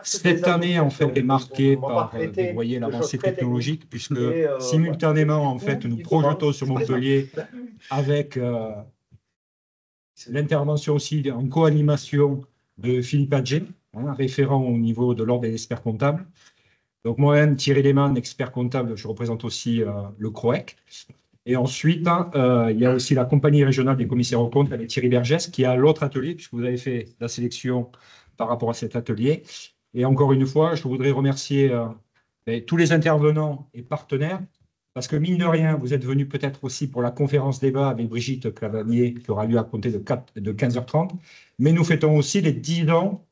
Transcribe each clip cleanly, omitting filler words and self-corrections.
Cette année, en fait, est marquée par, vous voyez, l'avancée technologique, puisque simultanément, en fait, nous projetons sur Montpellier avec l'intervention aussi en co-animation de Philippe Adjet, référent au niveau de l'Ordre des experts comptables. Donc moi-même, Thierry Lehmann, expert comptable, je représente aussi le CROEC. Et ensuite, il y a aussi la compagnie régionale des commissaires aux comptes avec Thierry Bergès, qui a l'autre atelier, puisque vous avez fait la sélection par rapport à cet atelier. Et encore une fois, je voudrais remercier tous les intervenants et partenaires, parce que mine de rien, vous êtes venus peut-être aussi pour la conférence débat avec Brigitte Clavanier, qui aura lieu à compter de 15h30. Mais nous fêtons aussi les 10 ans,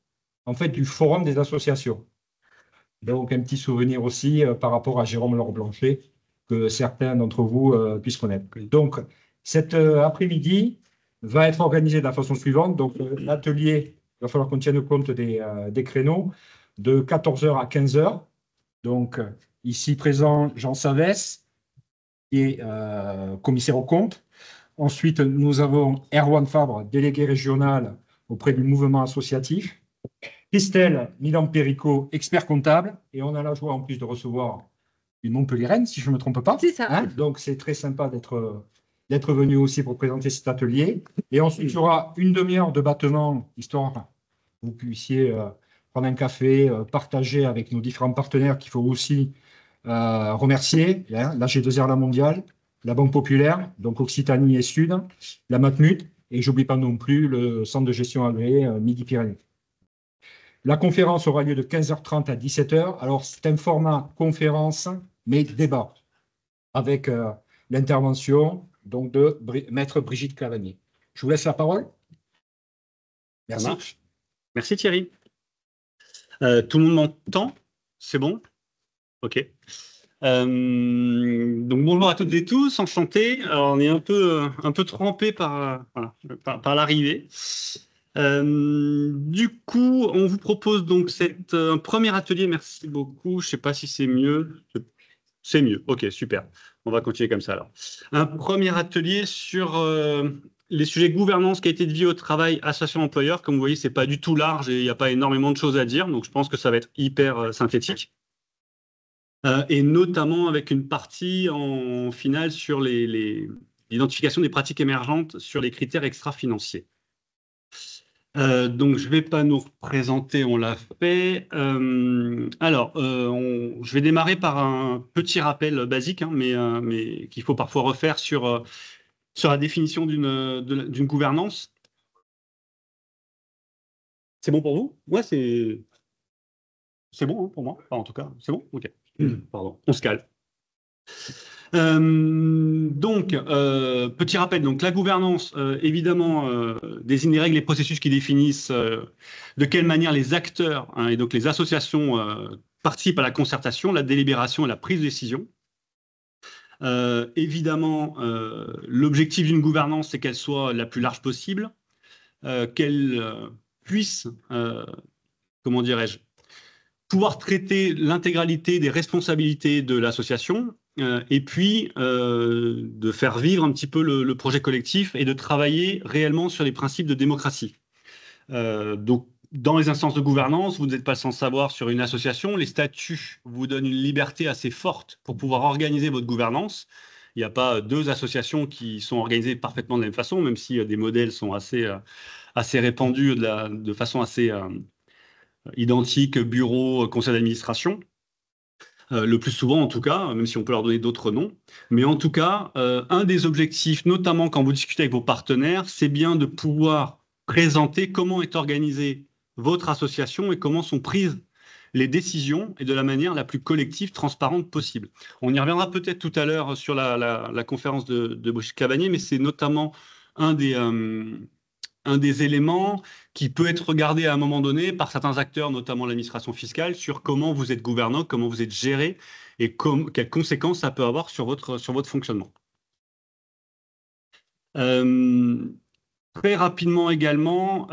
en fait, du Forum des associations. Donc, un petit souvenir aussi par rapport à Jérôme Laure-Blanchet, que certains d'entre vous puissent connaître. Donc, cet après-midi va être organisé de la façon suivante. Donc, l'atelier, il va falloir qu'on tienne compte des créneaux de 14h à 15h. Donc, ici présent, Jean Savès, qui est commissaire aux comptes. Ensuite, nous avons Erwan Fabre, délégué régional auprès du mouvement associatif. Christelle Milan-Périco, expert comptable. Et on a la joie en plus de recevoir une Montpelliéraine, si je ne me trompe pas. C'est ça. Hein, donc, c'est très sympa d'être venu aussi pour présenter cet atelier. Et ensuite, il y aura une demi-heure de battement, histoire que vous puissiez prendre un café, partager avec nos différents partenaires qu'il faut aussi remercier. Hein, la G2R, la mondiale, la Banque Populaire, donc Occitanie et Sud, la Matmut, et j'oublie pas non plus le centre de gestion agréé Midi-Pyrénées. La conférence aura lieu de 15h30 à 17h. Alors, c'est un format conférence, mais débat, avec l'intervention donc, de Maître Brigitte Clavanier. Je vous laisse la parole. Merci. Ça marche. Merci Thierry. Tout le monde m'entend? C'est bon? OK. Donc bonjour à toutes et tous, enchanté. Alors, on est un peu trempé par l'arrivée. Du coup, on vous propose donc un premier atelier. Merci beaucoup. Je ne sais pas si c'est mieux. C'est mieux. OK, super. On va continuer comme ça alors. Un premier atelier sur les sujets gouvernance, qualité de vie au travail, association employeur. Comme vous voyez, ce n'est pas du tout large et il n'y a pas énormément de choses à dire. Donc, je pense que ça va être hyper synthétique. Et notamment avec une partie en finale sur l'identification des pratiques émergentes sur les critères extra-financiers. Donc, je ne vais pas nous représenter, on l'a fait. Je vais démarrer par un petit rappel basique, hein, mais qu'il faut parfois refaire sur la définition d'une gouvernance. C'est bon pour vous? Ouais, c'est bon hein, pour moi. Enfin, en tout cas, c'est bon? OK. Pardon, on se calme. Petit rappel, donc la gouvernance, évidemment, désigne les règles et processus qui définissent de quelle manière les acteurs hein, et donc les associations participent à la concertation, la délibération et la prise de décision. Évidemment, l'objectif d'une gouvernance, c'est qu'elle soit la plus large possible, qu'elle puisse, comment dirais-je, pouvoir traiter l'intégralité des responsabilités de l'association et puis de faire vivre un petit peu le projet collectif et de travailler réellement sur les principes de démocratie. Donc, dans les instances de gouvernance, vous n'êtes pas sans savoir sur une association, les statuts vous donnent une liberté assez forte pour pouvoir organiser votre gouvernance. Il n'y a pas deux associations qui sont organisées parfaitement de la même façon, même si des modèles sont assez répandus de façon assez identique, bureau, conseil d'administration, le plus souvent en tout cas, même si on peut leur donner d'autres noms. Mais en tout cas, un des objectifs, notamment quand vous discutez avec vos partenaires, c'est bien de pouvoir présenter comment est organisée votre association et comment sont prises les décisions et de la manière la plus collective, transparente possible. On y reviendra peut-être tout à l'heure sur la conférence de Brigitte Clavanier, mais c'est notamment un des éléments qui peut être regardé à un moment donné par certains acteurs, notamment l'administration fiscale, sur comment vous êtes gouvernant, comment vous êtes géré et quelles conséquences ça peut avoir sur votre fonctionnement. Très rapidement également,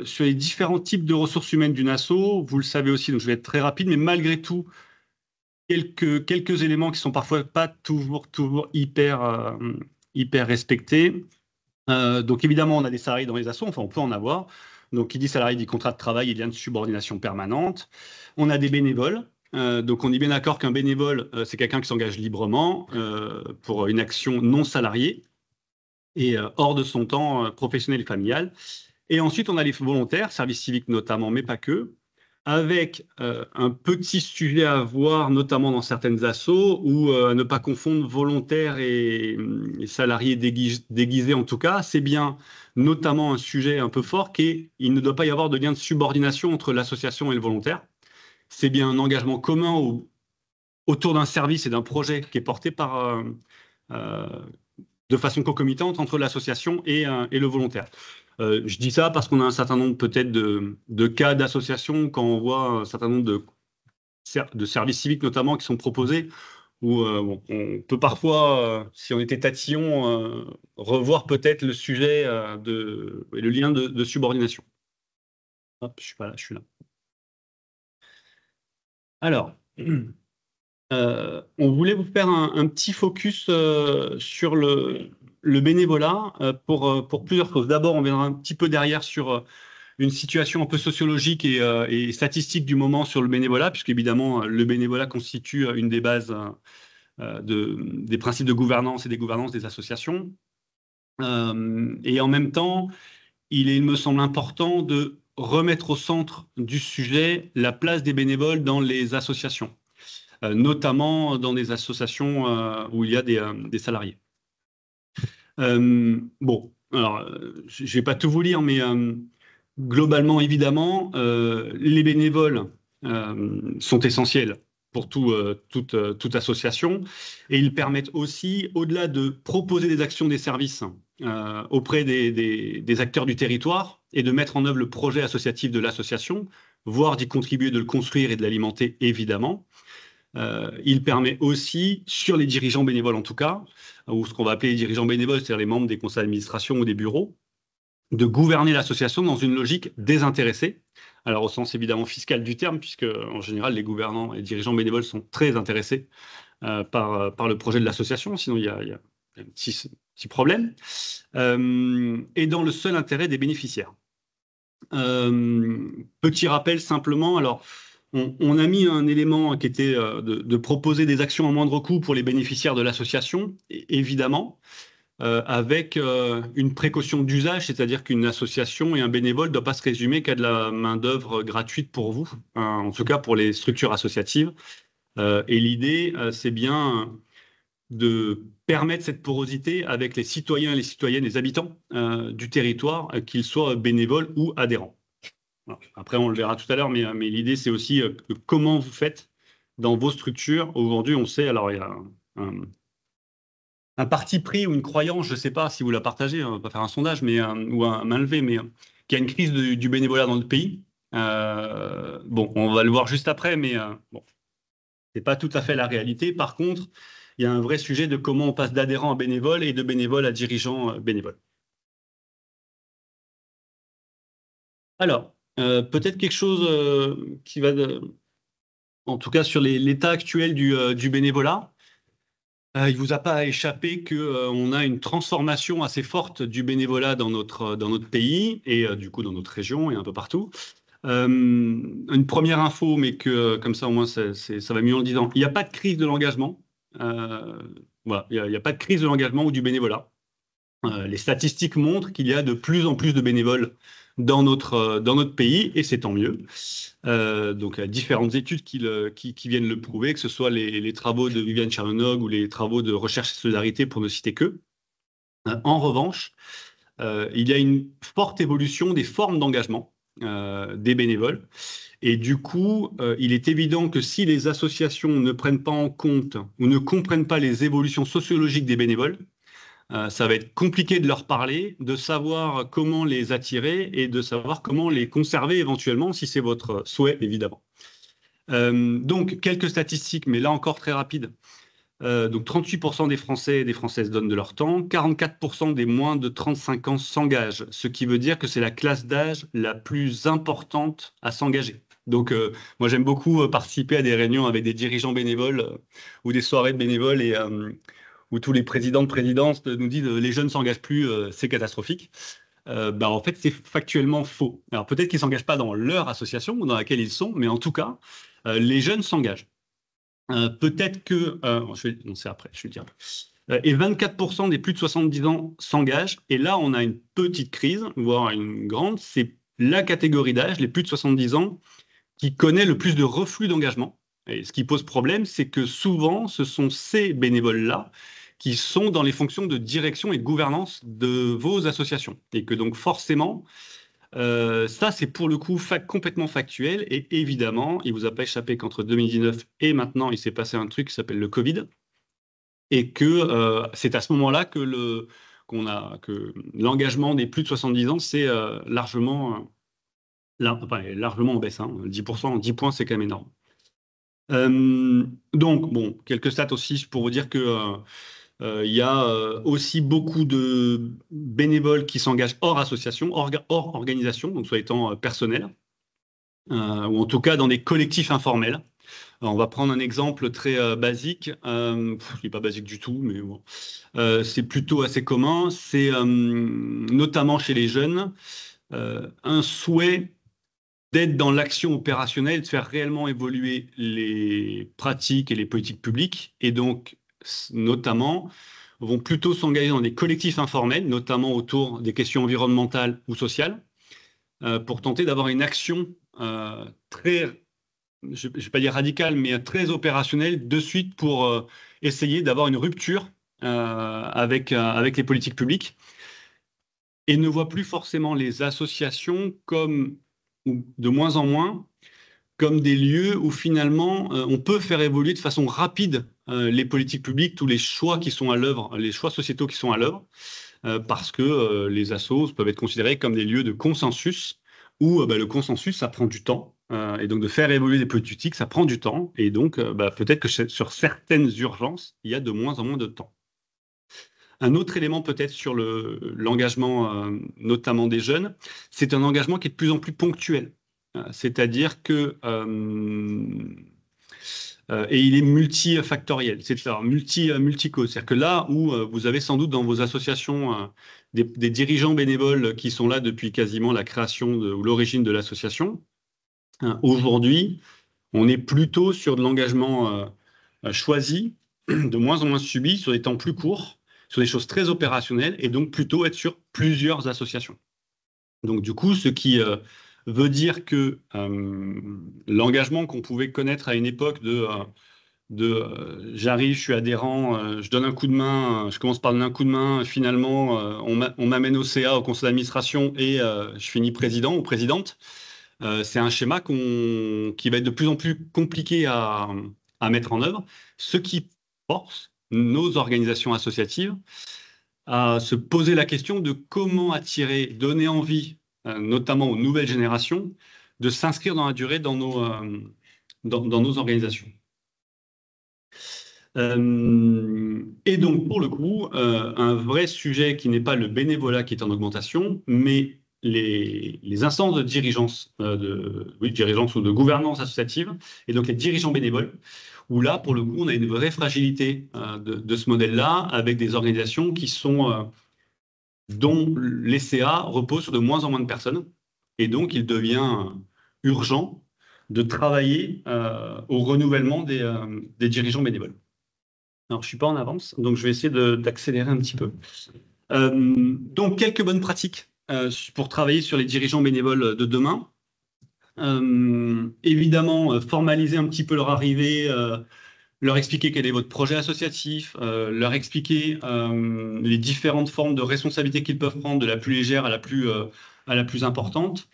sur les différents types de ressources humaines d'une asso, vous le savez aussi, donc je vais être très rapide, mais malgré tout, quelques éléments qui sont parfois pas toujours hyper respectés. Donc évidemment, on a des salariés dans les assos, enfin on peut en avoir. Donc, qui dit salarié dit contrat de travail et lien de subordination permanente. On a des bénévoles. Donc, on est bien d'accord qu'un bénévole, c'est quelqu'un qui s'engage librement pour une action non salariée et hors de son temps professionnel et familial. Et ensuite, on a les volontaires, service civique notamment, mais pas que, avec un petit sujet à voir, notamment dans certaines assos, où ne pas confondre volontaires et salariés déguisés en tout cas, c'est bien notamment un sujet un peu fort qui est il ne doit pas y avoir de lien de subordination entre l'association et le volontaire. C'est bien un engagement commun autour d'un service et d'un projet qui est porté de façon concomitante entre l'association et le volontaire. Je dis ça parce qu'on a un certain nombre peut-être de cas d'associations, quand on voit un certain nombre de services civiques notamment qui sont proposés, où on peut parfois, si on était tatillon, revoir peut-être le sujet et le lien de subordination. Hop, je suis pas là, je suis là. Alors, on voulait vous faire un petit focus sur le bénévolat pour plusieurs choses. D'abord, on viendra un petit peu derrière sur une situation un peu sociologique et statistique du moment sur le bénévolat, puisque évidemment, le bénévolat constitue une des bases des principes de gouvernance et des gouvernances des associations. Et en même temps, il me semble important de remettre au centre du sujet la place des bénévoles dans les associations, notamment dans des associations où il y a des salariés. Bon, alors, je ne vais pas tout vous lire, mais globalement, évidemment, les bénévoles sont essentiels pour toute association, et ils permettent aussi, au-delà de proposer des actions, des services auprès des acteurs du territoire et de mettre en œuvre le projet associatif de l'association, voire d'y contribuer, de le construire et de l'alimenter, évidemment. Il permet aussi, sur les dirigeants bénévoles en tout cas, ou ce qu'on va appeler les dirigeants bénévoles, c'est-à-dire les membres des conseils d'administration ou des bureaux, de gouverner l'association dans une logique désintéressée. Alors au sens évidemment fiscal du terme, puisque en général les gouvernants et les dirigeants bénévoles sont très intéressés par le projet de l'association, sinon il y a un petit problème, et dans le seul intérêt des bénéficiaires. Petit rappel simplement, alors on a mis un élément qui était de proposer des actions à moindre coût pour les bénéficiaires de l'association, évidemment, avec une précaution d'usage, c'est-à-dire qu'une association et un bénévole ne doivent pas se résumer qu'à de la main-d'œuvre gratuite pour vous, en tout cas pour les structures associatives. Et l'idée, c'est bien de permettre cette porosité avec les citoyens et les citoyennes, les habitants du territoire, qu'ils soient bénévoles ou adhérents. Alors, après, on le verra tout à l'heure, mais l'idée, c'est aussi comment vous faites dans vos structures. Aujourd'hui, on sait, alors il y a un parti pris ou une croyance, je ne sais pas si vous la partagez, on ne va pas faire un sondage ou un main levée, mais qu'il y a une crise du bénévolat dans le pays. Bon, on va le voir juste après, mais bon, ce n'est pas tout à fait la réalité. Par contre, il y a un vrai sujet de comment on passe d'adhérents à bénévoles et de bénévoles à dirigeants bénévoles. Alors, peut-être quelque chose qui va, en tout cas sur l'état actuel du bénévolat. Il ne vous a pas échappé qu'on a une transformation assez forte du bénévolat dans notre pays et du coup dans notre région et un peu partout. Une première info, mais que comme ça au moins ça va mieux en le disant. Il n'y a pas de crise de l'engagement. Voilà, il n'y a pas de crise de l'engagement ou du bénévolat. Les statistiques montrent qu'il y a de plus en plus de bénévoles dans notre pays, et c'est tant mieux. Donc, il y a différentes études qui viennent le prouver, que ce soit les travaux de Viviane Chernonog ou les travaux de Recherche et Solidarité, pour ne citer que. En revanche, il y a une forte évolution des formes d'engagement des bénévoles. Et du coup, il est évident que si les associations ne prennent pas en compte ou ne comprennent pas les évolutions sociologiques des bénévoles, ça va être compliqué de leur parler, de savoir comment les attirer et de savoir comment les conserver éventuellement, si c'est votre souhait, évidemment. Donc, quelques statistiques, mais là encore très rapides. Donc, 38% des Français et des Françaises donnent de leur temps, 44% des moins de 35 ans s'engagent, ce qui veut dire que c'est la classe d'âge la plus importante à s'engager. Donc, moi, j'aime beaucoup participer à des réunions avec des dirigeants bénévoles ou des soirées de bénévoles où tous les présidents de présidence nous disent les jeunes ne s'engagent plus, c'est catastrophique. En fait, c'est factuellement faux. Alors peut-être qu'ils ne s'engagent pas dans leur association ou dans laquelle ils sont, mais en tout cas, les jeunes s'engagent. Peut-être que, non, c'est après, je vais le dire. Et 24% des plus de 70 ans s'engagent. Et là, on a une petite crise, voire une grande. C'est la catégorie d'âge, les plus de 70 ans, qui connaît le plus de reflux d'engagement. Et ce qui pose problème, c'est que souvent, ce sont ces bénévoles-là qui sont dans les fonctions de direction et de gouvernance de vos associations. Et que donc forcément, ça c'est pour le coup complètement factuel. Et évidemment, il ne vous a pas échappé qu'entre 2019 et maintenant, il s'est passé un truc qui s'appelle le Covid. Et que c'est à ce moment-là que l'engagement des plus de 70 ans, c'est largement en baisse. 10%, 10 points, c'est quand même énorme. Donc, bon, quelques stats aussi pour vous dire que il y a aussi beaucoup de bénévoles qui s'engagent hors association, hors organisation, donc soit étant personnel, ou en tout cas dans des collectifs informels. Alors, on va prendre un exemple très basique, il n'est pas basique du tout, mais bon, c'est plutôt assez commun. C'est notamment chez les jeunes un souhait d'être dans l'action opérationnelle, de faire réellement évoluer les pratiques et les politiques publiques, et donc notamment vont plutôt s'engager dans des collectifs informels, notamment autour des questions environnementales ou sociales, pour tenter d'avoir une action très, je ne vais pas dire radicale, mais très opérationnelle de suite pour essayer d'avoir une rupture avec les politiques publiques, et ne voit plus forcément les associations comme, ou de moins en moins, comme des lieux où finalement on peut faire évoluer de façon rapide les politiques publiques, tous les choix qui sont à l'œuvre, les choix sociétaux qui sont à l'œuvre, parce que les assos peuvent être considérés comme des lieux de consensus, où le consensus, ça prend du temps, et donc de faire évoluer des politiques, ça prend du temps, et donc peut-être que sur certaines urgences, il y a de moins en moins de temps. Un autre élément peut-être sur l'engagement, notamment des jeunes, c'est un engagement qui est de plus en plus ponctuel. C'est-à-dire que, et il est multifactoriel, c'est-à-dire multi-cause. C'est-à-dire que là où vous avez sans doute dans vos associations des dirigeants bénévoles qui sont là depuis quasiment la création ou l'origine de l'association, aujourd'hui, on est plutôt sur de l'engagement choisi, de moins en moins subi, sur des temps plus courts, sur des choses très opérationnelles, et donc plutôt être sur plusieurs associations. Donc du coup, ce qui veut dire que l'engagement qu'on pouvait connaître à une époque j'arrive, je suis adhérent, je donne un coup de main, je commence par donner un coup de main, finalement on m'amène au CA, au conseil d'administration, et je finis président ou présidente, c'est un schéma qui va être de plus en plus compliqué à mettre en œuvre, ce qui force nos organisations associatives à se poser la question de comment attirer, donner envie, notamment aux nouvelles générations, de s'inscrire dans la durée dans nos organisations. Et donc, pour le coup, un vrai sujet qui n'est pas le bénévolat qui est en augmentation, mais les instances de dirigeance, dirigeance ou de gouvernance associative, et donc les dirigeants bénévoles, où là, pour le coup, on a une vraie fragilité de ce modèle-là, avec des organisations dont les CA reposent sur de moins en moins de personnes. Et donc, il devient urgent de travailler au renouvellement des dirigeants bénévoles. Alors, je ne suis pas en avance, donc je vais essayer d'accélérer un petit peu. Donc, quelques bonnes pratiques pour travailler sur les dirigeants bénévoles de demain. Évidemment, formaliser un petit peu leur arrivée, leur expliquer quel est votre projet associatif, leur expliquer les différentes formes de responsabilité qu'ils peuvent prendre, de la plus légère à la plus importante.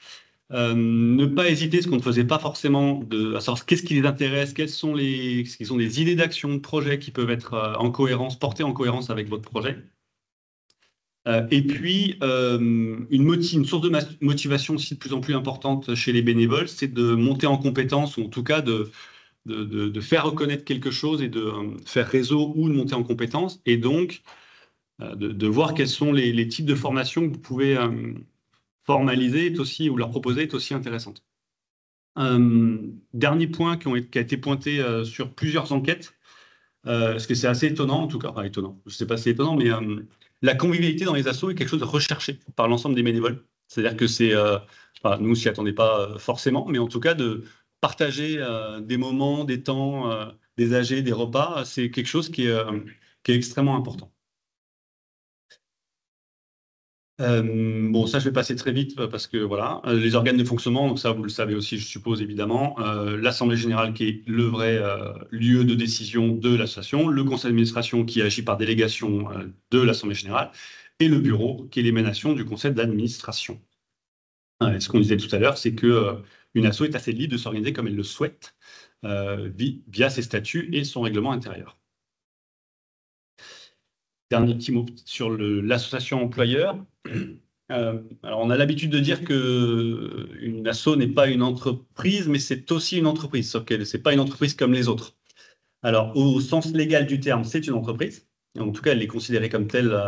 Ne pas hésiter, ce qu'on ne faisait pas forcément, à savoir qu'est-ce qui les intéresse, quelles sont des idées d'action, de projets qui peuvent être portées en cohérence avec votre projet. Et puis, une source de motivation aussi de plus en plus importante chez les bénévoles, c'est de monter en compétence, ou en tout cas de faire reconnaître quelque chose et de faire réseau ou de monter en compétence, et donc de voir quels sont les types de formations que vous pouvez formaliser ou leur proposer est aussi intéressante. Dernier point qui a été pointé sur plusieurs enquêtes, parce que c'est assez étonnant, en tout cas, enfin étonnant, je ne sais pas si c'est étonnant, mais la convivialité dans les assos est quelque chose de recherché par l'ensemble des bénévoles. C'est-à-dire que nous, on ne s'y attendait pas forcément, mais en tout cas, de partager des moments, des temps, des AG, des repas, c'est quelque chose qui est extrêmement important. Bon, ça, je vais passer très vite parce que voilà, les organes de fonctionnement, donc ça, vous le savez aussi, je suppose, évidemment. L'Assemblée générale qui est le vrai lieu de décision de l'association, le conseil d'administration qui agit par délégation de l'Assemblée générale, et le bureau qui est l'émanation du conseil d'administration. Ce qu'on disait tout à l'heure, c'est qu'une asso est assez libre de s'organiser comme elle le souhaite via ses statuts et son règlement intérieur. Dernier petit mot sur l'association employeur. Alors, on a l'habitude de dire qu'une asso n'est pas une entreprise, mais c'est aussi une entreprise, sauf que ce n'est pas une entreprise comme les autres. Alors, au sens légal du terme, c'est une entreprise. En tout cas, elle est considérée comme telle.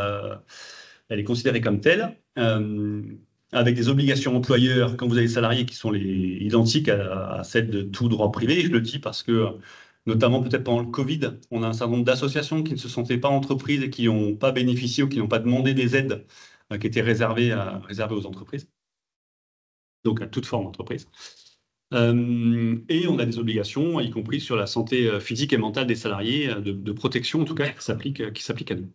Avec des obligations employeurs quand vous avez des salariés qui sont identiques à celles de tout droit privé. Je le dis parce que, notamment peut-être pendant le Covid, on a un certain nombre d'associations qui ne se sentaient pas entreprises et qui n'ont pas bénéficié ou qui n'ont pas demandé des aides qui étaient réservées aux entreprises, donc à toute forme d'entreprise. Et on a des obligations, y compris sur la santé physique et mentale des salariés, de protection en tout cas, qui s'appliquent à nous.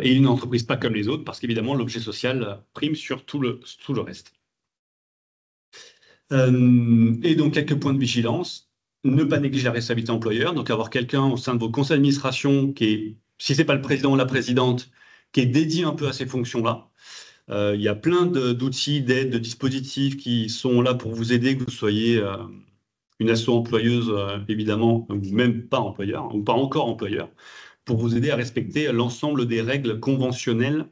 Et une entreprise pas comme les autres, parce qu'évidemment, l'objet social prime sur tout le reste. Et donc, quelques points de vigilance. Ne pas négliger la responsabilité employeur, donc avoir quelqu'un au sein de vos conseils d'administration qui est, si ce n'est pas le président ou la présidente, qui est dédié un peu à ces fonctions-là. Il y a plein d'outils, d'aides, de dispositifs qui sont là pour vous aider, que vous soyez une asso employeuse, évidemment, ou même pas employeur, ou pas encore employeur, pour vous aider à respecter l'ensemble des règles conventionnelles,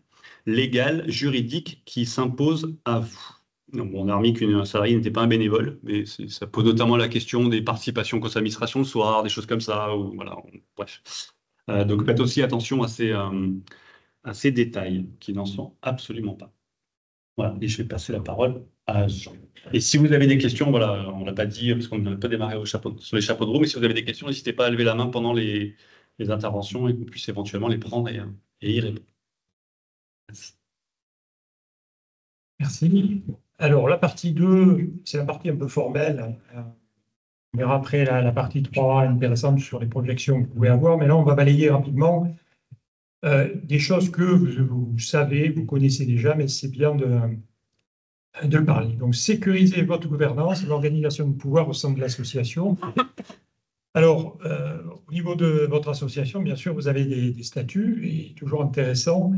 légales, juridiques qui s'imposent à vous. Donc, on a remis qu'un salarié n'était pas un bénévole, mais ça pose notamment la question des participations au conseil d'administration le soir, des choses comme ça, ou voilà, bref. Donc faites aussi attention à ces détails qui n'en sont absolument pas. Voilà, et je vais passer la parole à Jean. Et si vous avez des questions, voilà, on ne l'a pas dit parce qu'on n'a pas démarré sur les chapeaux de roue, mais si vous avez des questions, n'hésitez pas à lever la main pendant les interventions et qu'on puisse éventuellement les prendre et y répondre. Merci. Merci. Alors, la partie 2, c'est la partie un peu formelle. On verra après la partie 3 intéressante sur les projections que vous pouvez avoir, mais là, on va balayer rapidement des choses que vous savez, vous connaissez déjà, mais c'est bien de le parler. Donc, sécuriser votre gouvernance, l'organisation de pouvoir au sein de l'association. Alors, au niveau de votre association, bien sûr, vous avez des statuts, et toujours intéressant,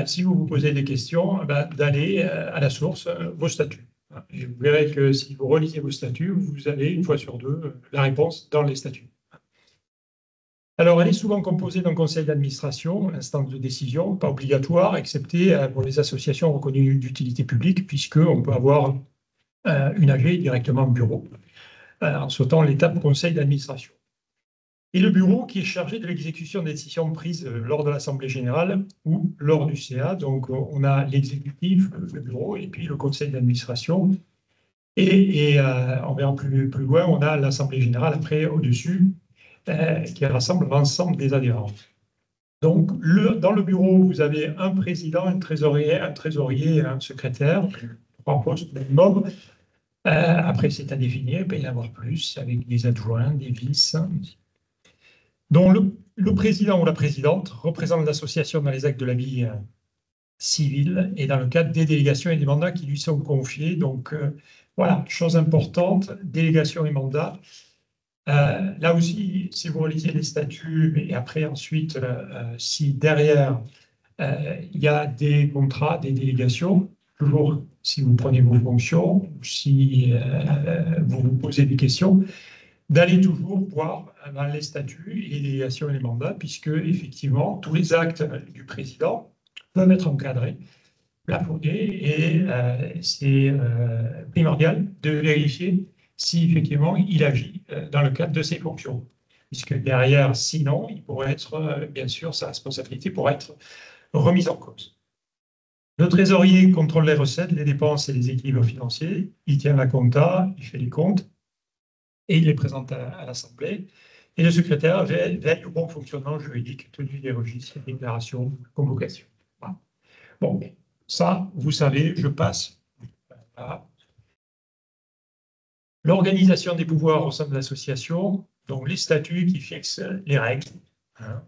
si vous vous posez des questions, d'aller à la source, vos statuts. Et vous verrez que si vous relisez vos statuts, vous avez une fois sur deux la réponse dans les statuts. Alors, elle est souvent composée d'un conseil d'administration, instance de décision, pas obligatoire, excepté pour les associations reconnues d'utilité publique, puisqu'on peut avoir une AG directement au bureau, en sautant l'étape conseil d'administration. Et le bureau qui est chargé de l'exécution des décisions prises lors de l'Assemblée générale ou lors du CA. Donc, on a l'exécutif, le bureau, et puis le conseil d'administration. Et en verra plus loin, on a l'Assemblée générale après, au-dessus, qui rassemble l'ensemble des adhérents. Donc, dans le bureau, vous avez un président, un trésorier et un secrétaire, 3 postes minimum. Après, c'est à définir, il peut y en avoir plus, avec des adjoints, des vices. Donc, le président ou la présidente représente l'association dans les actes de la vie civile et dans le cadre des délégations et des mandats qui lui sont confiés. Donc, voilà, chose importante, délégation et mandat. Là aussi, si vous relisez les statuts, et après, ensuite, si derrière, il y a des contrats, des délégations, toujours si vous prenez vos fonctions, ou si vous vous posez des questions, d'aller toujours voir dans les statuts et les délégations et les mandats, puisque, effectivement, tous les actes du président peuvent être encadrés, plafonnés, et c'est primordial de vérifier si effectivement il agit dans le cadre de ses fonctions. Puisque derrière, sinon, il pourrait être, bien sûr, sa responsabilité pourrait être remise en cause. Le trésorier contrôle les recettes, les dépenses et les équilibres financiers. Il tient la compta, il fait les comptes et il les présente à l'Assemblée. Et le secrétaire veille au bon fonctionnement juridique, tenue des registres, déclarations, convocations. Voilà. Bon, ça, vous savez, je passe. Voilà. L'organisation des pouvoirs au sein de l'association, donc les statuts qui fixent les règles. Hein.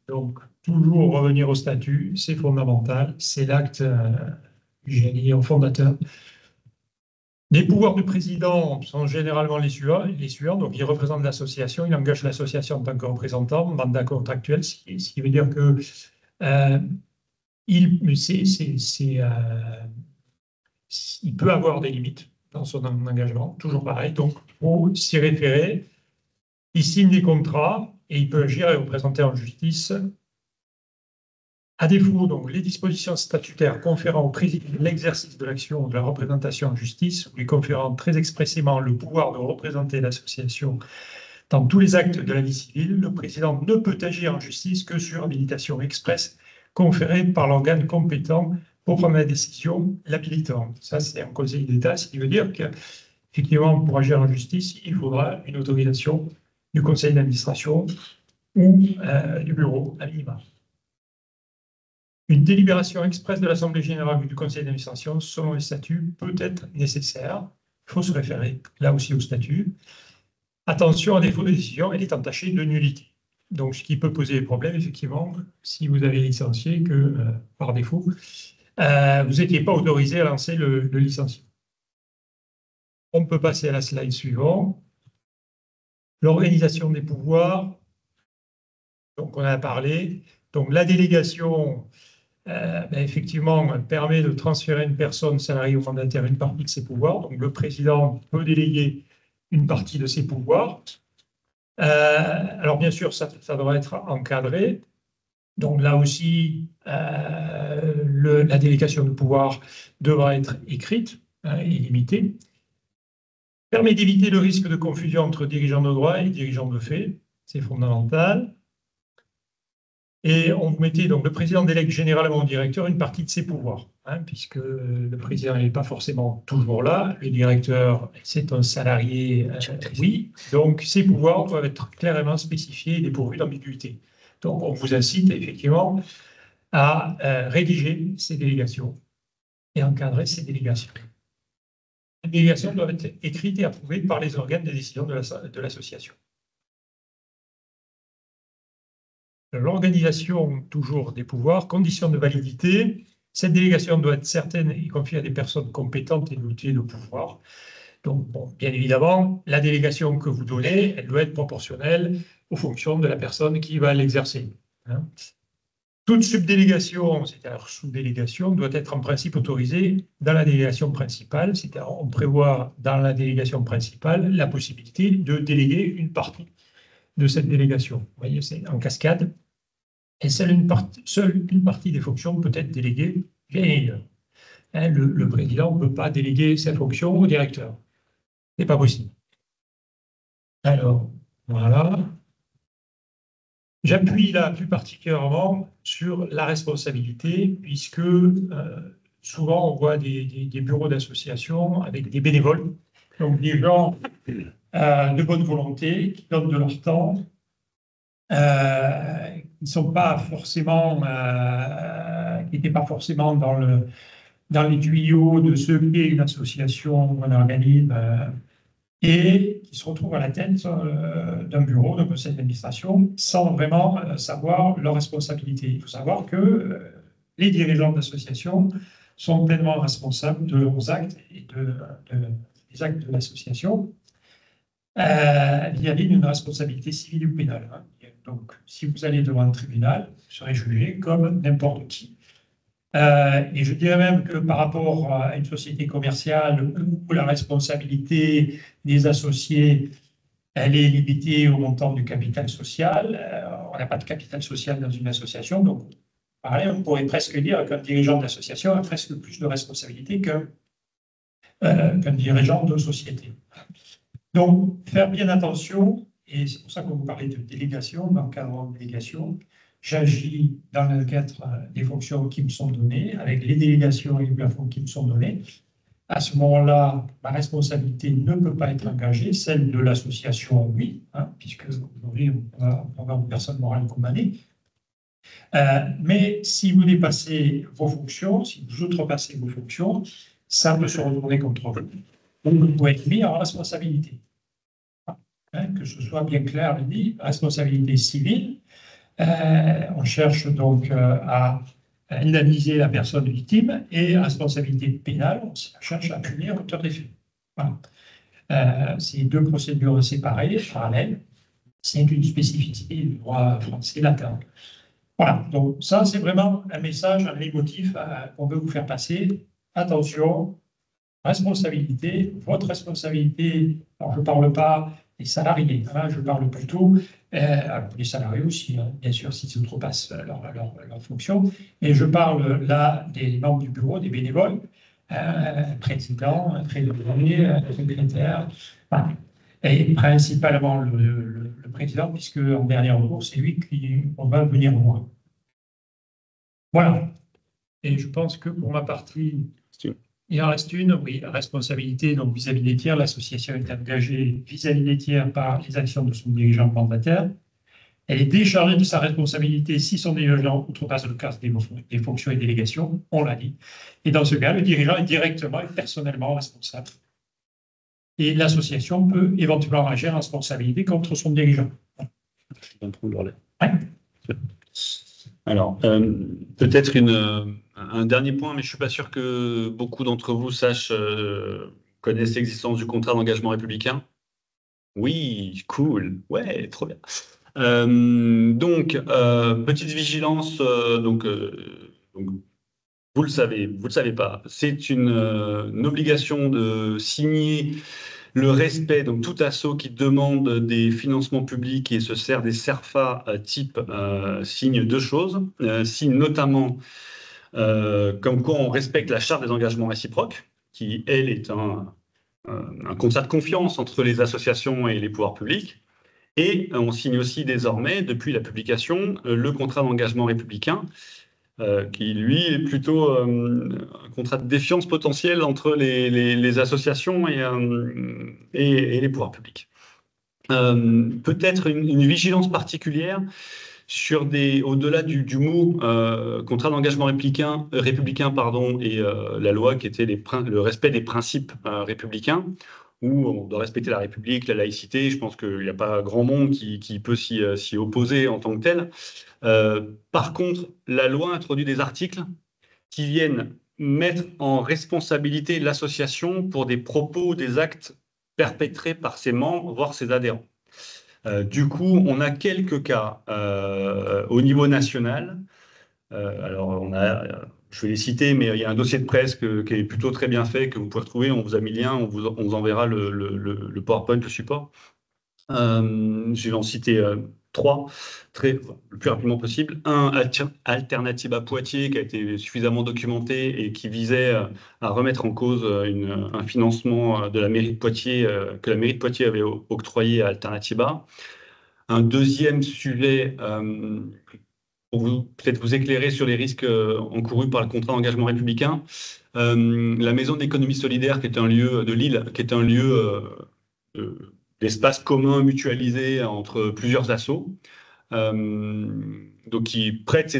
Donc, toujours revenir au statut, c'est fondamental, c'est l'acte fondateur. Les pouvoirs du président sont généralement les suivants. Donc, il représente l'association, il engage l'association en tant que représentant, mandat contractuel, ce qui veut dire que il peut avoir des limites dans son engagement, toujours pareil. Donc, il faut s'y référer. Il signe des contrats et il peut agir et représenter en justice. À défaut, donc, les dispositions statutaires conférant au président l'exercice de l'action de la représentation en justice, ou lui conférant très expressément le pouvoir de représenter l'association dans tous les actes de la vie civile, le président ne peut agir en justice que sur habilitation expresse conférée par l'organe compétent pour prendre la décision l'habilitant. Ça, c'est un conseil d'État, ce qui veut dire qu'effectivement, pour agir en justice, il faudra une autorisation du conseil d'administration ou du bureau à minima. Une délibération expresse de l'Assemblée générale ou du conseil d'administration, selon les statuts, peut être nécessaire. Il faut se référer là aussi au statut. Attention, à défaut de décision, elle est entachée de nullité. Donc, ce qui peut poser des problèmes, effectivement, si vous avez licencié que, par défaut, vous n'étiez pas autorisé à lancer le licenciement. On peut passer à la slide suivante. L'organisation des pouvoirs. Donc, on en a parlé. Donc, la délégation, effectivement, permet de transférer une personne salariée ou mandataire une partie de ses pouvoirs. Donc, le président peut déléguer une partie de ses pouvoirs. Alors, bien sûr, ça devra être encadré. Donc, là aussi, la délégation de pouvoir devra être écrite et limitée. Permet d'éviter le risque de confusion entre dirigeants de droit et dirigeants de fait. C'est fondamental. Et on vous mettait, donc, le président délègue généralement au directeur une partie de ses pouvoirs, puisque le président n'est pas forcément toujours là. Le directeur, c'est un salarié, oui. Donc, ses pouvoirs doivent être clairement spécifiés et dépourvus d'ambiguïté. Donc, on vous incite effectivement à rédiger ces délégations et encadrer ces délégations. Les délégations doivent être écrites et approuvées par les organes de décision de l'association. L'organisation, toujours des pouvoirs, conditions de validité. Cette délégation doit être certaine et confiée à des personnes compétentes et dotées de pouvoir. Donc, bon, bien évidemment, la délégation que vous donnez, elle doit être proportionnelle aux fonctions de la personne qui va l'exercer. Toute subdélégation, c'est-à-dire sous-délégation, doit être en principe autorisée dans la délégation principale. C'est-à-dire, on prévoit dans la délégation principale la possibilité de déléguer une partie de cette délégation. Vous voyez, c'est en cascade. Et seule une partie des fonctions peut être déléguée via ailleurs. Le président ne peut pas déléguer ses fonctions au directeur. Ce n'est pas possible. Alors, voilà. J'appuie là plus particulièrement sur la responsabilité, puisque souvent on voit des bureaux d'association avec des bénévoles, donc des gens de bonne volonté, qui donnent de leur temps, qui n'étaient pas forcément dans les tuyaux de ce qu'est une association ou un organisme, et qui se retrouvent à la tête d'un bureau, d'un conseil d'administration, sans vraiment savoir leurs responsabilités. Il faut savoir que les dirigeants d'association sont pleinement responsables de leurs actes et des actes de l'association. Il y a une responsabilité civile ou pénale. Donc, si vous allez devant un tribunal, vous serez jugé comme n'importe qui. Et je dirais même que par rapport à une société commerciale où la responsabilité des associés, elle est limitée au montant du capital social, on n'a pas de capital social dans une association, donc pareil, on pourrait presque dire qu'un dirigeant d'association a presque plus de responsabilité qu'un dirigeant de société. Donc, faire bien attention, et c'est pour ça qu'on vous parlait de délégation, d'encadrement de délégation. J'agis dans le cadre des fonctions qui me sont données, avec les délégations et les plafonds qui me sont donnés. À ce moment-là, ma responsabilité ne peut pas être engagée, celle de l'association, oui, hein, puisque aujourd'hui, on va avoir une personne morale condamnée. Mais si vous dépassez vos fonctions, si vous outrepassez vos fonctions, ça peut se retourner contre vous. Donc, vous pouvez être mis en responsabilité. Hein, que ce soit bien clair dit, responsabilité civile. On cherche donc à indemniser la personne victime, et responsabilité pénale, on cherche à punir l'auteur des faits. Voilà. C'est deux procédures séparées, parallèles. C'est une spécificité du droit français latin. Voilà, donc ça c'est vraiment un message, un leitmotiv qu'on veut vous faire passer. Attention, responsabilité, votre responsabilité. Alors je ne parle pas des salariés, hein, je parle plutôt des salariés aussi, hein, bien sûr, s'ils outrepassent leur fonction. Et je parle là des membres du bureau, des bénévoles, président, trésorier, secrétaire, voilà. Et principalement le président, puisque en dernier recours, c'est lui qu'on va venir voir. Voilà. Et je pense que pour ma partie, il en reste une, oui, la responsabilité donc vis-à-vis des tiers. L'association est engagée vis-à-vis des tiers par les actions de son dirigeant mandataire. Elle est déchargée de sa responsabilité si son dirigeant outrepasse le cadre des fonctions et délégations, on l'a dit. Et dans ce cas, le dirigeant est directement et personnellement responsable. Et l'association peut éventuellement agir en responsabilité contre son dirigeant. Ouais. Alors, peut-être un dernier point, mais je ne suis pas sûr que beaucoup d'entre vous connaissent l'existence du contrat d'engagement républicain. Oui, cool, ouais, trop bien. Donc, petite vigilance, donc, vous le savez pas, c'est une obligation de signer le respect, donc tout asso qui demande des financements publics et se sert des CERFA type signe deux choses. Signe notamment comme quoi on respecte la charte des engagements réciproques, qui, elle, est un contrat de confiance entre les associations et les pouvoirs publics. Et on signe aussi désormais, depuis la publication, le contrat d'engagement républicain, qui, lui, est plutôt un contrat de défiance potentielle entre les associations et les pouvoirs publics. Peut-être une vigilance particulière sur au-delà du mot contrat d'engagement républicain, et la loi qui était le respect des principes républicains, où on doit respecter la République, la laïcité. Je pense qu'il n'y a pas grand monde qui peut s'y opposer en tant que tel. Par contre, la loi introduit des articles qui viennent mettre en responsabilité l'association pour des propos, des actes perpétrés par ses membres, voire ses adhérents. Du coup, on a quelques cas au niveau national. Alors, je vais les citer, mais il y a un dossier de presse qui est plutôt très bien fait, que vous pouvez retrouver. On vous a mis le lien, on vous enverra le PowerPoint, le support. Je vais en citer trois, le plus rapidement possible. Un, Alternative à Poitiers, qui a été suffisamment documenté et qui visait à remettre en cause un financement de la mairie de Poitiers, que la mairie de Poitiers avait octroyé à Alternativa. Un deuxième sujet, pour peut-être vous éclairer sur les risques encourus par le contrat d'engagement républicain. La Maison d'économie solidaire, qui est un lieu de Lille, qui est un lieu d'espace commun mutualisé entre plusieurs assos, donc qui prête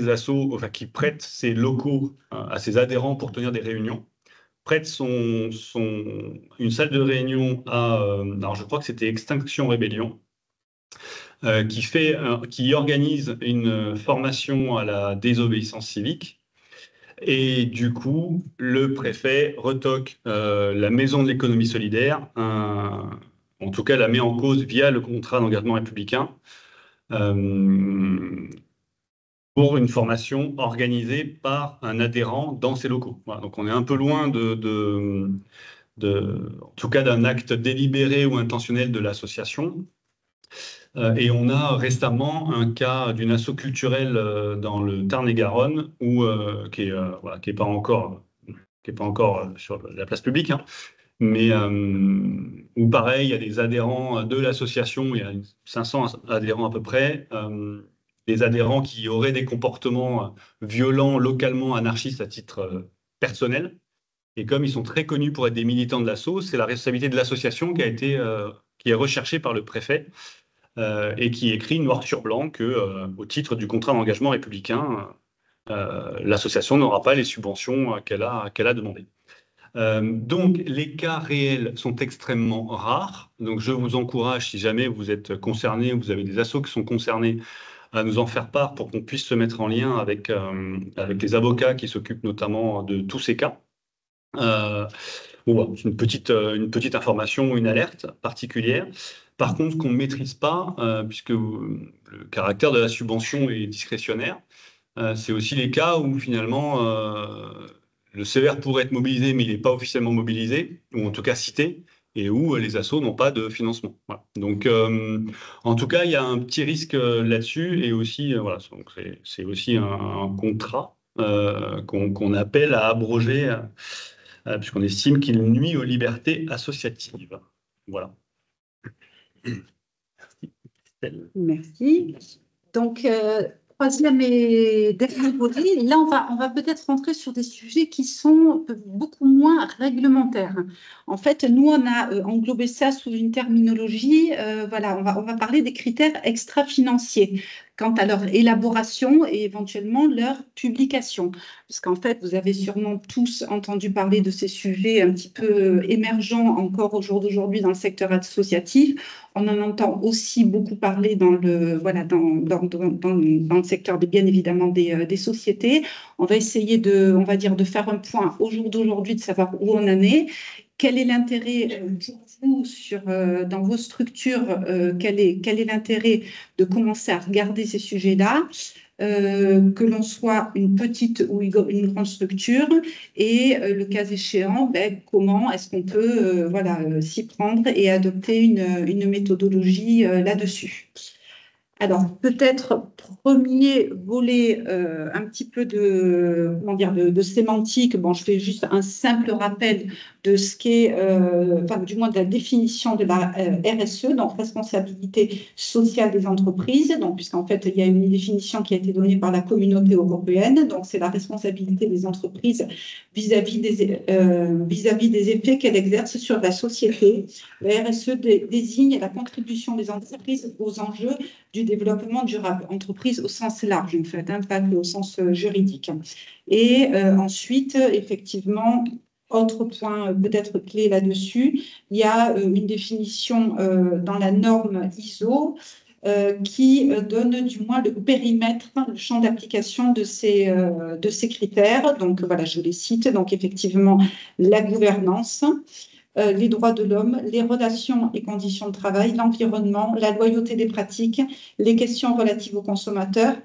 qui prête ses locaux à ses adhérents pour tenir des réunions, prête une salle de réunion alors je crois que c'était Extinction Rébellion, qui organise une formation à la désobéissance civique. Et du coup, le préfet retoque la Maison de l'économie solidaire, en tout cas la met en cause via le contrat d'engagement républicain, pour une formation organisée par un adhérent dans ses locaux. Voilà, donc on est un peu loin en tout cas d'un acte délibéré ou intentionnel de l'association. Et on a récemment un cas d'une asso culturelle dans le Tarn-et-Garonne, qui est pas encore sur la place publique, hein, mais où pareil, il y a des adhérents de l'association, il y a 500 adhérents à peu près, des adhérents qui auraient des comportements violents, localement anarchistes à titre personnel, Et comme ils sont très connus pour être des militants de l'asso, c'est la responsabilité de l'association qui est recherchée par le préfet et qui écrit noir sur blanc que, au titre du contrat d'engagement républicain, l'association n'aura pas les subventions qu'elle a demandées. Donc, les cas réels sont extrêmement rares. Donc, je vous encourage, si jamais vous êtes concerné ou vous avez des assos qui sont concernés, à nous en faire part pour qu'on puisse se mettre en lien avec les avocats qui s'occupent notamment de tous ces cas. Bon, une petite information, une alerte particulière. Par contre, ce qu'on ne maîtrise pas, puisque le caractère de la subvention est discrétionnaire, c'est aussi les cas où finalement le CER pourrait être mobilisé, mais il n'est pas officiellement mobilisé, ou en tout cas cité, et où les assos n'ont pas de financement. Voilà. Donc, en tout cas, il y a un petit risque là-dessus, et aussi, voilà, c'est aussi un contrat qu'on appelle à abroger, puisqu'on estime qu'il nuit aux libertés associatives. Voilà. Merci, Christelle. Merci. Donc, troisième et dernier volet, là, on va peut-être rentrer sur des sujets qui sont beaucoup moins réglementaires. En fait, nous, on a englobé ça sous une terminologie, voilà, on va parler des critères extra-financiers quant à leur élaboration et éventuellement leur publication. Parce qu'en fait, vous avez sûrement tous entendu parler de ces sujets un petit peu émergents encore au jour d'aujourd'hui dans le secteur associatif. On en entend aussi beaucoup parler dans le secteur, bien évidemment, des sociétés. On va essayer on va dire, de faire un point au jour d'aujourd'hui, de savoir où on en est. Quel est l'intérêt pour vous dans vos structures, quel est l'intérêt de commencer à regarder ces sujets-là, que l'on soit une petite ou une grande structure, et le cas échéant, comment est-ce qu'on peut s'y prendre et adopter une méthodologie là-dessus. Alors, peut-être premier volet un petit peu de sémantique. Bon, je fais juste un simple rappel de ce qu'est, du moins de la définition de la RSE, donc responsabilité sociale des entreprises. Donc, puisqu'en fait, il y a une définition qui a été donnée par la communauté européenne. Donc, c'est la responsabilité des entreprises vis-à-vis des effets qu'elles exercent sur la société. La RSE désigne la contribution des entreprises aux enjeux du développement durable, entreprise au sens large, en fait, pas que au sens juridique. Et ensuite, effectivement, autre point peut-être clé là-dessus, il y a une définition dans la norme ISO qui donne du moins le périmètre, le champ d'application de ces critères. Donc voilà, je les cite. Donc effectivement, la gouvernance, les droits de l'homme, les relations et conditions de travail, l'environnement, la loyauté des pratiques, les questions relatives aux consommateurs,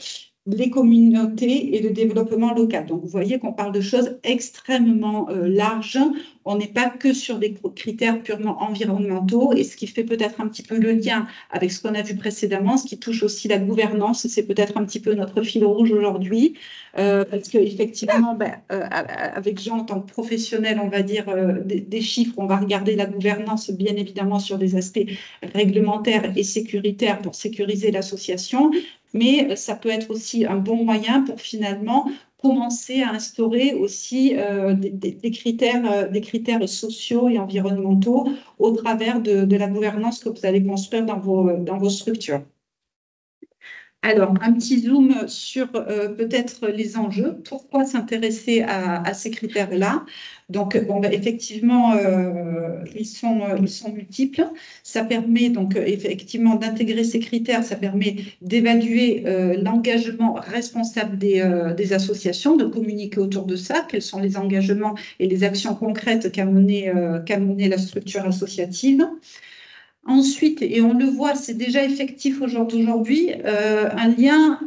les communautés et le développement local. Donc, vous voyez qu'on parle de choses extrêmement larges. On n'est pas que sur des critères purement environnementaux, et ce qui fait peut-être un petit peu le lien avec ce qu'on a vu précédemment, ce qui touche aussi la gouvernance, c'est peut-être un petit peu notre fil rouge aujourd'hui, parce qu'effectivement, avec Jean, en tant que professionnel, on va dire des chiffres, on va regarder la gouvernance, bien évidemment, sur des aspects réglementaires et sécuritaires pour sécuriser l'association, mais ça peut être aussi un bon moyen pour finalement commencer à instaurer aussi des critères sociaux et environnementaux au travers de la gouvernance que vous allez construire dans vos structures. Alors, un petit zoom sur peut-être les enjeux. Pourquoi s'intéresser à ces critères-là? Donc, effectivement, ils sont multiples. Ça permet donc effectivement d'intégrer ces critères. Ça permet d'évaluer l'engagement responsable des associations, de communiquer autour de ça. Quels sont les engagements et les actions concrètes qu'a mené la structure associative. Ensuite, et on le voit, c'est déjà effectif au jour d'aujourd'hui, un lien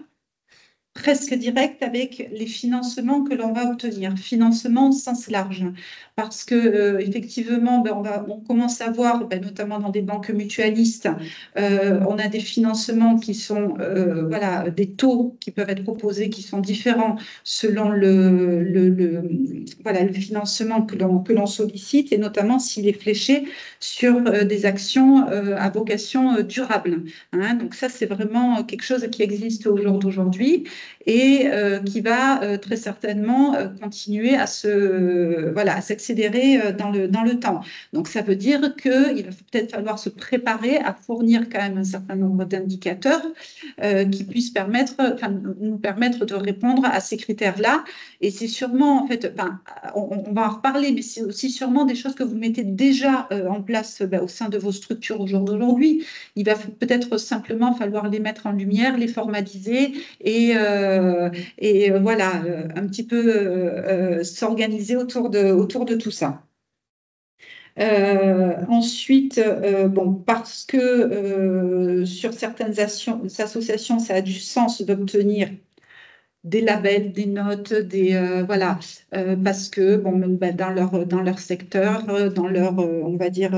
presque direct avec les financements que l'on va obtenir, financement au sens large, parce que effectivement, on commence à voir, notamment dans des banques mutualistes, on a des financements qui sont, des taux qui peuvent être proposés, qui sont différents selon le financement que l'on sollicite, et notamment s'il est fléché sur des actions à vocation durable. Hein. Donc ça, c'est vraiment quelque chose qui existe au jour d'aujourd'hui. et qui va très certainement continuer à s'accélérer dans le temps. Donc, ça veut dire qu'il va peut-être falloir se préparer à fournir quand même un certain nombre d'indicateurs qui puissent nous permettre de répondre à ces critères-là. Et c'est sûrement, en fait, on va en reparler, mais c'est aussi sûrement des choses que vous mettez déjà en place au sein de vos structures au jour d'aujourd'hui. Il va peut-être simplement falloir les mettre en lumière, les formaliser et voilà, un petit peu s'organiser autour de tout ça. Ensuite, parce que sur certaines associations, ça a du sens d'obtenir des labels, des notes, parce que dans leur secteur, dans leur, on va dire,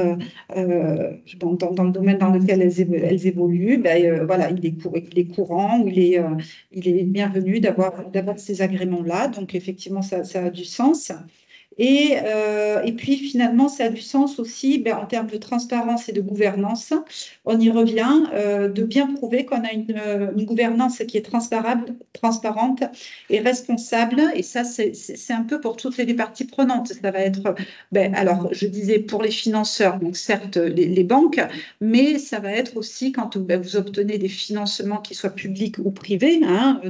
dans le domaine dans lequel elles évoluent, il est courant, il est bienvenu d'avoir ces agréments-là. Donc effectivement, ça a du sens. Et puis finalement, ça a du sens aussi en termes de transparence et de gouvernance. On y revient, de bien prouver qu'on a une gouvernance qui est transparente et responsable. Et ça, c'est un peu pour toutes les parties prenantes. Ça va être, alors je disais pour les financeurs, donc certes les banques, mais ça va être aussi quand vous obtenez des financements qui soient publics ou privés, hein,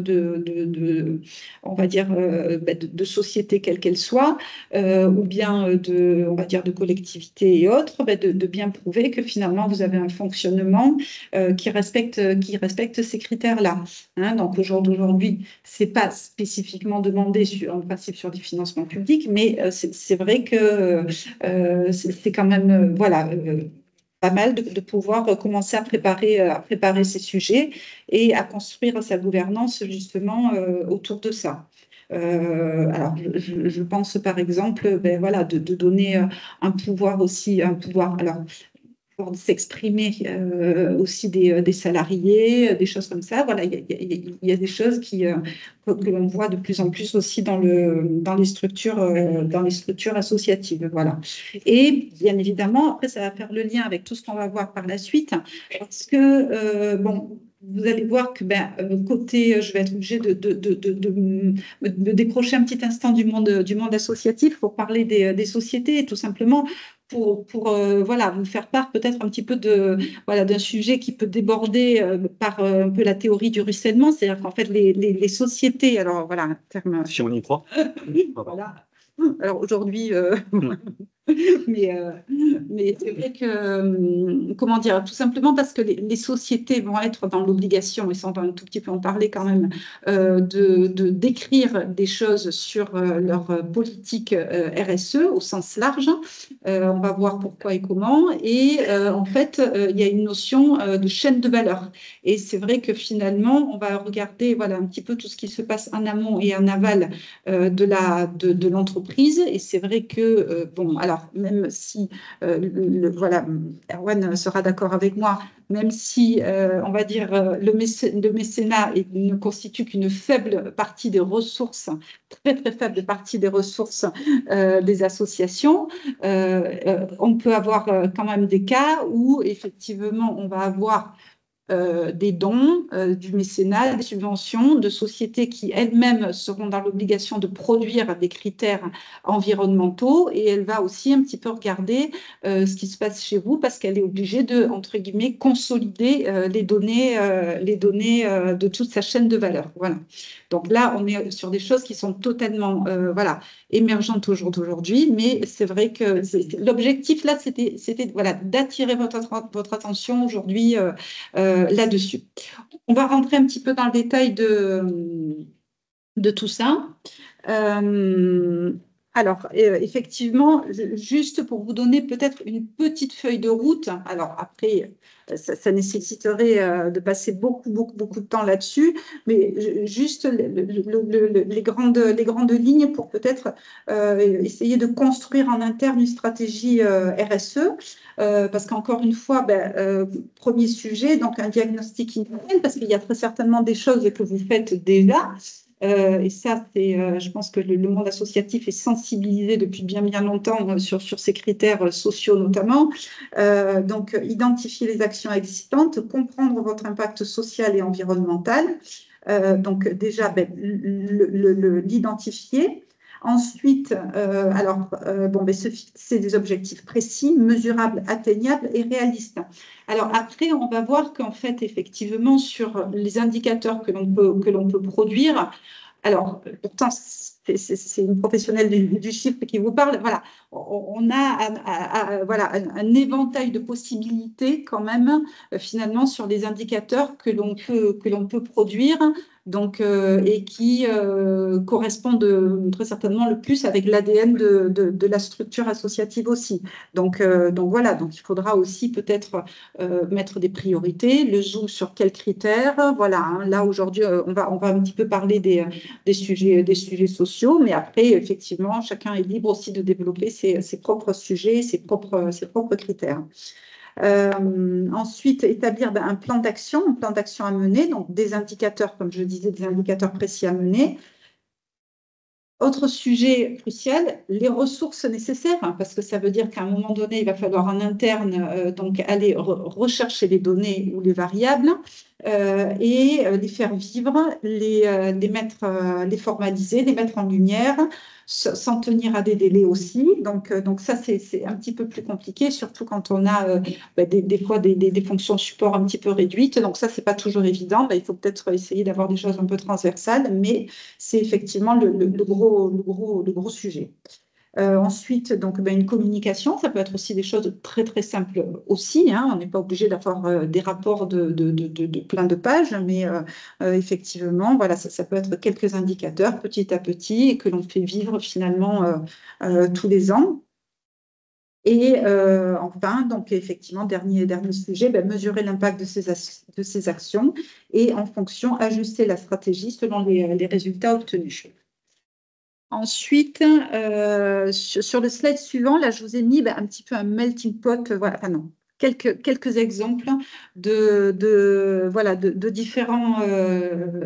on va dire, de sociétés quelles qu'elles soient. Ou bien on va dire de collectivités et autres, de bien prouver que finalement vous avez un fonctionnement qui respecte ces critères-là. Hein, donc aujourd'hui, c'est pas spécifiquement demandé en principe sur des financements publics, mais c'est vrai que c'est quand même pas mal de pouvoir commencer à préparer ces sujets et à construire sa gouvernance justement autour de ça. Alors, je pense par exemple, de donner un pouvoir pour s'exprimer aussi des salariés, des choses comme ça. Voilà, il y a des choses que l'on voit de plus en plus aussi dans les structures associatives. Voilà. Et bien évidemment, après, ça va faire le lien avec tout ce qu'on va voir par la suite, parce que vous allez voir que côté, je vais être obligée de décrocher un petit instant du monde associatif pour parler des sociétés, tout simplement pour vous faire part peut-être un petit peu d'un sujet qui peut déborder par un peu la théorie du ruissellement, c'est-à-dire qu'en fait les sociétés, alors voilà un terme. Si on y croit. Voilà. Alors aujourd'hui, mais c'est vrai que, comment dire, tout simplement parce que les sociétés vont être dans l'obligation, et ça on va un tout petit peu en parler quand même, de décrire des choses sur leur politique RSE au sens large. On va voir pourquoi et comment. Et en fait, il y a une notion de chaîne de valeur. Et c'est vrai que finalement, on va regarder un petit peu tout ce qui se passe en amont et en aval de l'entreprise. Et c'est vrai que, alors, même si, Erwan sera d'accord avec moi, même si, on va dire, le mécénat ne constitue qu'une faible partie des ressources, très, très faible partie des ressources des associations, on peut avoir quand même des cas où, effectivement, on va avoir des dons, du mécénat, des subventions de sociétés qui elles-mêmes seront dans l'obligation de produire des critères environnementaux, et elle va aussi un petit peu regarder ce qui se passe chez vous parce qu'elle est obligée de, entre guillemets, consolider les données de toute sa chaîne de valeur. Voilà. Donc là, on est sur des choses qui sont totalement émergentes au jour d'aujourd'hui, mais c'est vrai que l'objectif là, c'était d'attirer votre attention aujourd'hui là-dessus. On va rentrer un petit peu dans le détail de tout ça. Alors, effectivement, juste pour vous donner peut-être une petite feuille de route, alors après, ça nécessiterait de passer beaucoup de temps là-dessus, mais juste les grandes lignes pour peut-être essayer de construire en interne une stratégie RSE, parce qu'encore une fois, premier sujet, donc un diagnostic interne, parce qu'il y a très certainement des choses que vous faites déjà. Et ça, je pense que le monde associatif est sensibilisé depuis bien longtemps sur ces critères sociaux notamment. Donc, identifier les actions existantes, comprendre votre impact social et environnemental, Donc déjà, l'identifier. Ensuite, se fixer des objectifs précis, mesurables, atteignables et réalistes. Alors après, on va voir qu'en fait, effectivement, sur les indicateurs que l'on peut produire, alors pourtant, c'est une professionnelle du chiffre qui vous parle. Voilà, on a un éventail de possibilités quand même, finalement, sur les indicateurs que l'on peut produire. Donc, et qui correspondent très certainement le plus avec l'ADN de la structure associative aussi. Donc voilà, donc il faudra aussi peut-être mettre des priorités, le zoom sur quels critères. Voilà, hein. Là aujourd'hui, on va un petit peu parler des sujets sociaux, mais après, effectivement, chacun est libre aussi de développer ses propres sujets, ses propres critères. Ensuite, établir un plan d'action à mener, donc des indicateurs, comme je disais, des indicateurs précis à mener. Autre sujet crucial, les ressources nécessaires, hein, parce que ça veut dire qu'à un moment donné, il va falloir en interne donc aller rechercher les données ou les variables et les faire vivre, les formaliser, les mettre en lumière, s'en tenir à des délais aussi. Donc ça, c'est un petit peu plus compliqué, surtout quand on a des fois des fonctions support un petit peu réduites. Donc ça, c'est pas toujours évident. Il faut peut-être essayer d'avoir des choses un peu transversales, mais c'est effectivement le gros sujet. Ensuite, donc, une communication, ça peut être aussi des choses très, très simples aussi, hein. On n'est pas obligé d'avoir des rapports de plein de pages, mais effectivement, voilà, ça peut être quelques indicateurs petit à petit et que l'on fait vivre finalement tous les ans. Et enfin, donc effectivement, dernier sujet, mesurer l'impact de ces actions et en fonction, ajuster la stratégie selon les résultats obtenus. Ensuite, sur le slide suivant, là, je vous ai mis un petit peu un melting pot, voilà, enfin non, quelques exemples de différents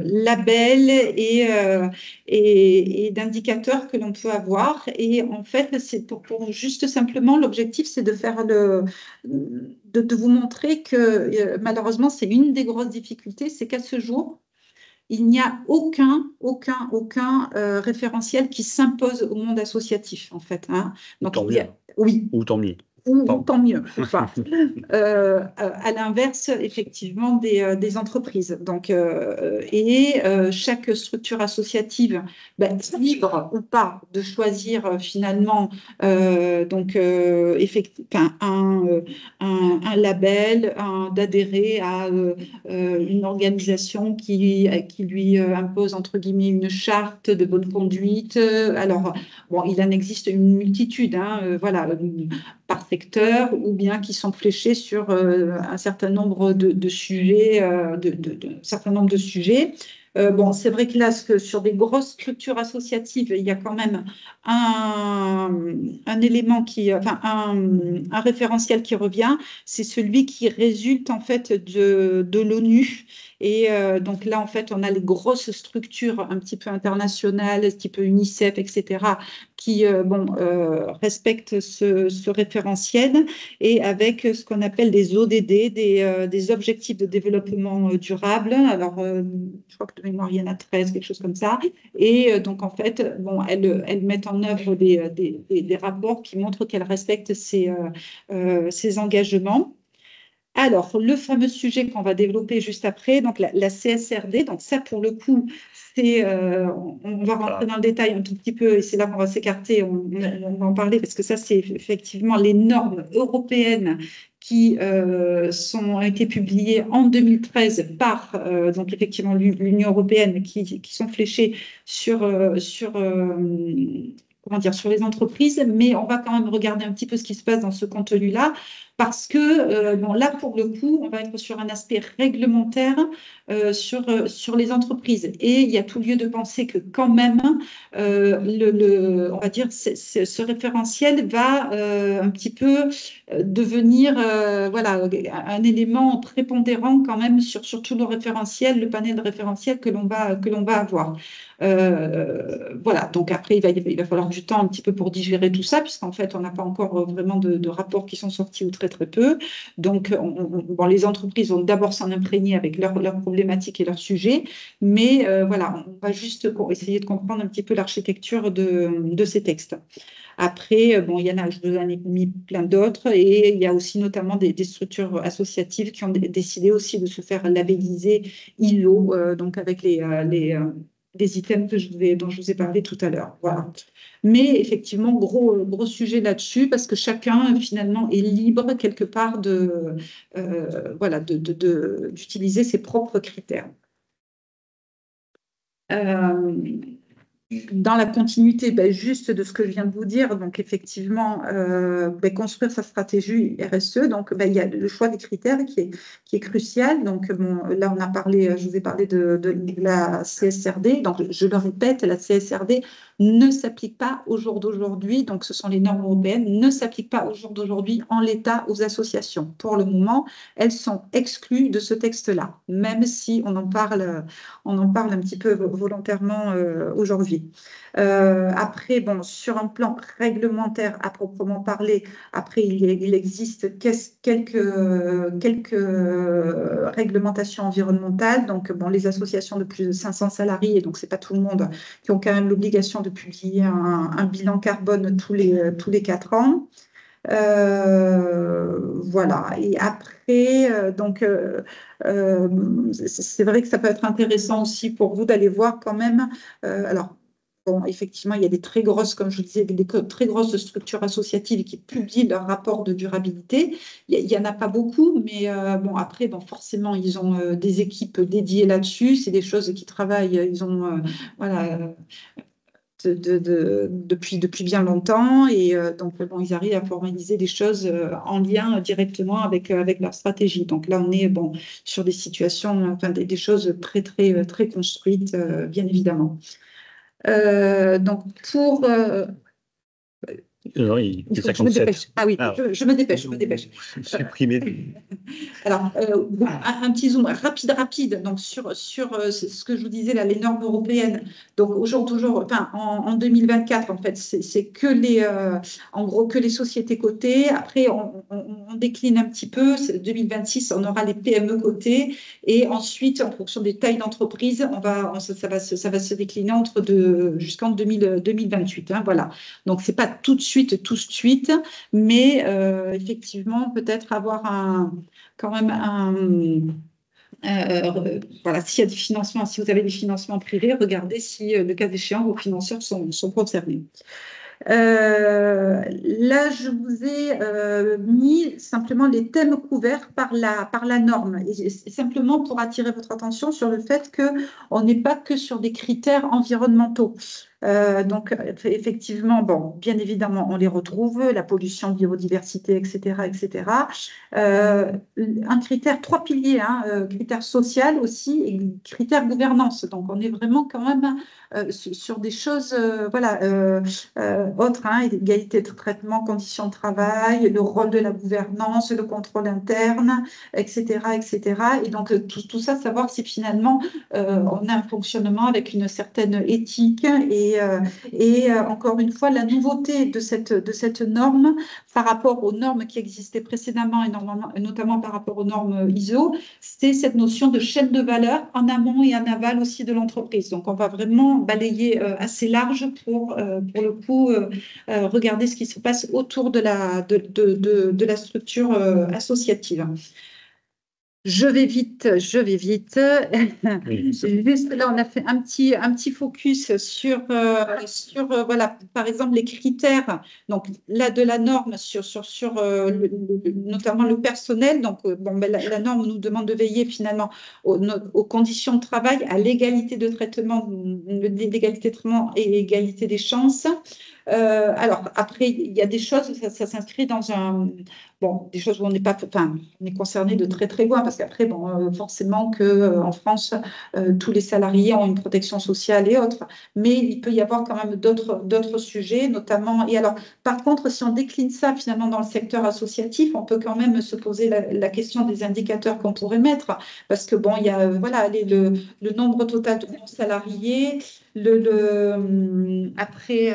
labels et d'indicateurs que l'on peut avoir. Et en fait, c'est pour juste simplement, l'objectif, c'est de faire de vous montrer que malheureusement, c'est une des grosses difficultés, c'est qu'à ce jour, il n'y a aucun référentiel qui s'impose au monde associatif, en fait, hein. Donc, tant mieux. Oui. Ou tant mieux. Ou tant mieux. Enfin, à l'inverse, effectivement, des entreprises. Donc, chaque structure associative, libre ou pas de choisir finalement un label, d'adhérer à une organisation qui lui impose, entre guillemets, une charte de bonne conduite. Alors, bon, il en existe une multitude, hein, voilà, par secteur, ou bien qui sont fléchés sur un certain nombre de sujets, certain nombre de sujets. Bon, c'est vrai que là, sur des grosses structures associatives, il y a quand même un élément un référentiel qui revient, c'est celui qui résulte en fait de l'ONU. Et donc là, en fait, on a les grosses structures un petit peu internationales, type UNICEF, etc., qui respectent ce référentiel, et avec ce qu'on appelle des ODD, des objectifs de développement durable. Alors, je crois que de mémoire, il y en a 13, quelque chose comme ça. Et donc, en fait, elles mettent en œuvre des rapports qui montrent qu'elles respectent ces engagements. Alors, le fameux sujet qu'on va développer juste après, donc la CSRD, donc ça, pour le coup, on va rentrer dans le détail un tout petit peu, et c'est là qu'on va s'écarter, on va en parler, parce que ça, c'est effectivement les normes européennes qui ont été publiées en 2013 par donc effectivement l'Union européenne, qui sont fléchées sur les entreprises, mais on va quand même regarder un petit peu ce qui se passe dans ce contenu-là, parce que là, pour le coup, on va être sur un aspect réglementaire sur les entreprises. Et il y a tout lieu de penser que quand même, on va dire, ce référentiel va un petit peu devenir un élément prépondérant quand même sur tout le référentiel, le panel de référentiels que l'on va avoir. Voilà, donc après, il va falloir du temps un petit peu pour digérer tout ça, puisqu'en fait, on n'a pas encore vraiment de rapports qui sont sortis outre très très peu. Donc, bon, les entreprises vont d'abord s'en imprégner avec leurs problématiques et leurs sujets, mais voilà, on va juste essayer de comprendre un petit peu l'architecture de ces textes. Après, bon, il y en a, je vous en ai mis plein d'autres, et il y a aussi notamment des structures associatives qui ont décidé aussi de se faire labelliser ILO, donc avec les items dont je vous ai parlé tout à l'heure. Voilà. Mais effectivement, gros sujet là-dessus, parce que chacun finalement est libre quelque part voilà, d'utiliser ses propres critères. Dans la continuité juste de ce que je viens de vous dire, donc effectivement, construire sa stratégie RSE, donc il y a le choix des critères qui est crucial. Donc bon, là, je vous ai parlé de la CSRD. Donc je le répète, la CSRD ne s'applique pas au jour d'aujourd'hui, donc ce sont les normes européennes, ne s'appliquent pas au jour d'aujourd'hui en l'état aux associations. Pour le moment, elles sont exclues de ce texte-là, même si on en parle un petit peu volontairement aujourd'hui. Après, bon, sur un plan réglementaire à proprement parler, après, il existe quelques réglementations environnementales. Donc, bon, les associations de plus de 500 salariés, donc c'est pas tout le monde, qui ont quand même l'obligation de publier un bilan carbone tous les 4 ans. Voilà. Et après, donc, c'est vrai que ça peut être intéressant aussi pour vous d'aller voir quand même. Alors, bon, effectivement, il y a des très grosses, comme je vous disais, des très grosses structures associatives qui publient leur rapport de durabilité. Il n'y en a pas beaucoup, mais bon, après, bon, forcément, ils ont des équipes dédiées là-dessus. C'est des choses qui travaillent. Ils ont, voilà. Depuis bien longtemps, et donc bon, ils arrivent à formaliser des choses en lien directement avec leur stratégie. Donc là, on est bon sur des situations, enfin des choses très construites, bien évidemment. Donc pour Oui, il faut que je me dépêche. Ah oui, je me dépêche. Supprimer. Alors, bon, un petit zoom rapide donc sur ce que je vous disais là, les normes européennes. Donc aujourd'hui, enfin, en 2024, en fait, c'est que en gros que les sociétés cotées. Après, on décline un petit peu. 2026, on aura les PME cotées, et ensuite, en fonction des tailles d'entreprise, ça va se décliner jusqu'en 2028. Hein, voilà. Donc c'est pas tout de suite, mais effectivement, peut-être avoir quand même voilà, s'il y a des financements, si vous avez des financements privés, regardez si, le cas échéant, vos financeurs sont concernés. Là, je vous ai mis simplement les thèmes couverts par la norme, et simplement pour attirer votre attention sur le fait qu'on n'est pas que sur des critères environnementaux. Donc, effectivement, bon, bien évidemment, on les retrouve, la pollution, biodiversité, etc., etc. Un critère, 3 piliers, hein, critère social aussi et critère gouvernance. Donc, on est vraiment quand même sur des choses, voilà, autres, hein, égalité de traitement, conditions de travail, le rôle de la gouvernance, le contrôle interne, etc., etc. Et donc, tout ça, savoir si finalement on a un fonctionnement avec une certaine éthique, et encore une fois, la nouveauté de cette norme par rapport aux normes qui existaient précédemment, et notamment par rapport aux normes ISO, c'est cette notion de chaîne de valeur en amont et en aval aussi de l'entreprise. Donc, on va vraiment balayer assez large pour le coup, regarder ce qui se passe autour de la structure associative. Je vais vite. Oui. Juste là, on a fait un petit focus sur voilà, par exemple, les critères. Donc là, de la norme sur notamment le personnel. Donc bon, ben, la norme nous demande de veiller finalement aux conditions de travail, à l'égalité de traitement, et l'égalité des chances. Alors après, il y a des choses, ça s'inscrit dans des choses où on n'est pas, enfin, on est concerné de très loin, parce qu'après, bon, forcément qu'en France, tous les salariés ont une protection sociale et autres, mais il peut y avoir quand même d'autres sujets, notamment. Et alors, par contre, si on décline ça finalement dans le secteur associatif, on peut quand même se poser la question des indicateurs qu'on pourrait mettre, parce que bon, il y a voilà, le nombre total de salariés, après,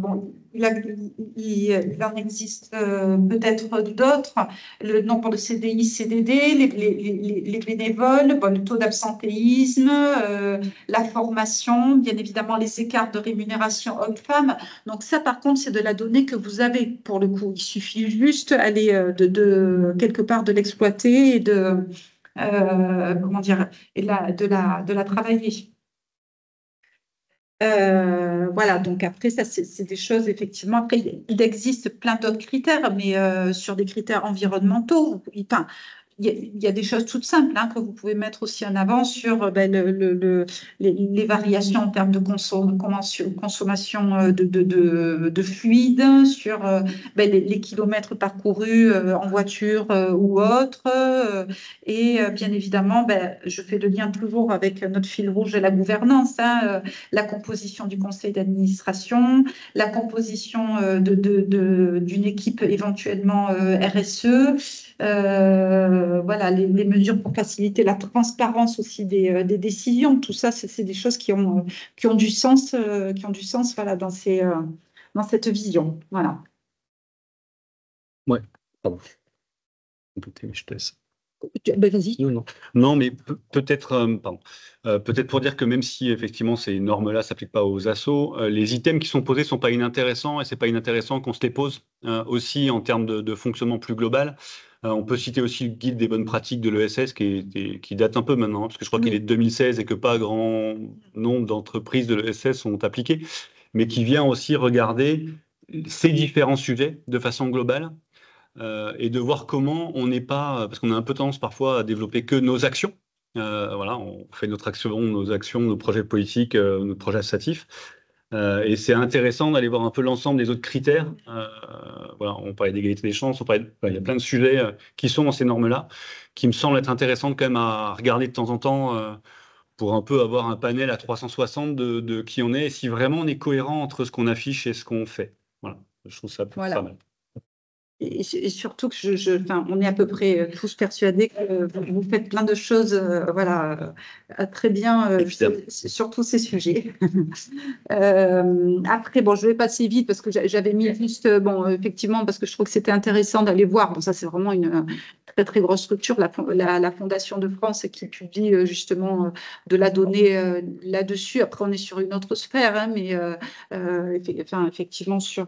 bon, il en existe peut-être d'autres. Le nombre de CDI, CDD, les bénévoles, bon, le taux d'absentéisme, la formation, bien évidemment les écarts de rémunération hommes-femmes. Donc ça, par contre, c'est de la donnée que vous avez pour le coup. Il suffit juste aller de quelque part de l'exploiter et de comment dire, et de la travailler. Voilà, donc après, ça, c'est des choses, effectivement. Après, il existe plein d'autres critères, mais sur des critères environnementaux, enfin, il y a des choses toutes simples hein, que vous pouvez mettre aussi en avant sur ben, les variations en termes de consommation de fluides, sur ben, les kilomètres parcourus en voiture ou autre. Et bien évidemment, ben, je fais le lien toujours avec notre fil rouge de la gouvernance, hein, la composition du conseil d'administration, la composition d'une équipe éventuellement RSE, voilà, les mesures pour faciliter la transparence aussi des décisions. Tout ça, c'est des choses qui ont du sens, voilà, dans cette vision. Voilà. Ouais, pardon. Mais je te laisse. Ben, vas-y. Non, mais peut-être, pardon. Peut-être pour dire que même si effectivement ces normes-là ne s'appliquent pas aux assos, les items qui sont posés ne sont pas inintéressants et c'est pas inintéressant qu'on se les pose aussi en termes de fonctionnement plus global. On peut citer aussi le guide des bonnes pratiques de l'ESS qui date un peu maintenant, hein, parce que je crois qu'il est de 2016 et que pas grand nombre d'entreprises de l'ESS sont appliquées, mais qui vient aussi regarder ces différents sujets de façon globale. Et de voir comment on n'est pas, parce qu'on a un peu tendance parfois à développer que nos actions. Voilà, on fait nos actions, nos projets politiques, nos projets associatifs. Et c'est intéressant d'aller voir un peu l'ensemble des autres critères. Voilà, on parlait d'égalité des chances, il y a plein de sujets qui sont dans ces normes-là, qui me semblent être intéressantes quand même à regarder de temps en temps pour un peu avoir un panel à 360 de qui on est et si vraiment on est cohérent entre ce qu'on affiche et ce qu'on fait. Voilà, je trouve ça pas mal. Et surtout que enfin, on est à peu près tous persuadés que vous faites plein de choses, voilà, très bien sur tous ces sujets. Après, bon, je vais passer vite parce que j'avais mis juste, bon, effectivement, parce que je trouve que c'était intéressant d'aller voir. Bon, ça, c'est vraiment une très très grosse structure, la Fondation de France, qui publie justement de la donnée là-dessus. Après, on est sur une autre sphère, hein, mais enfin, effectivement sur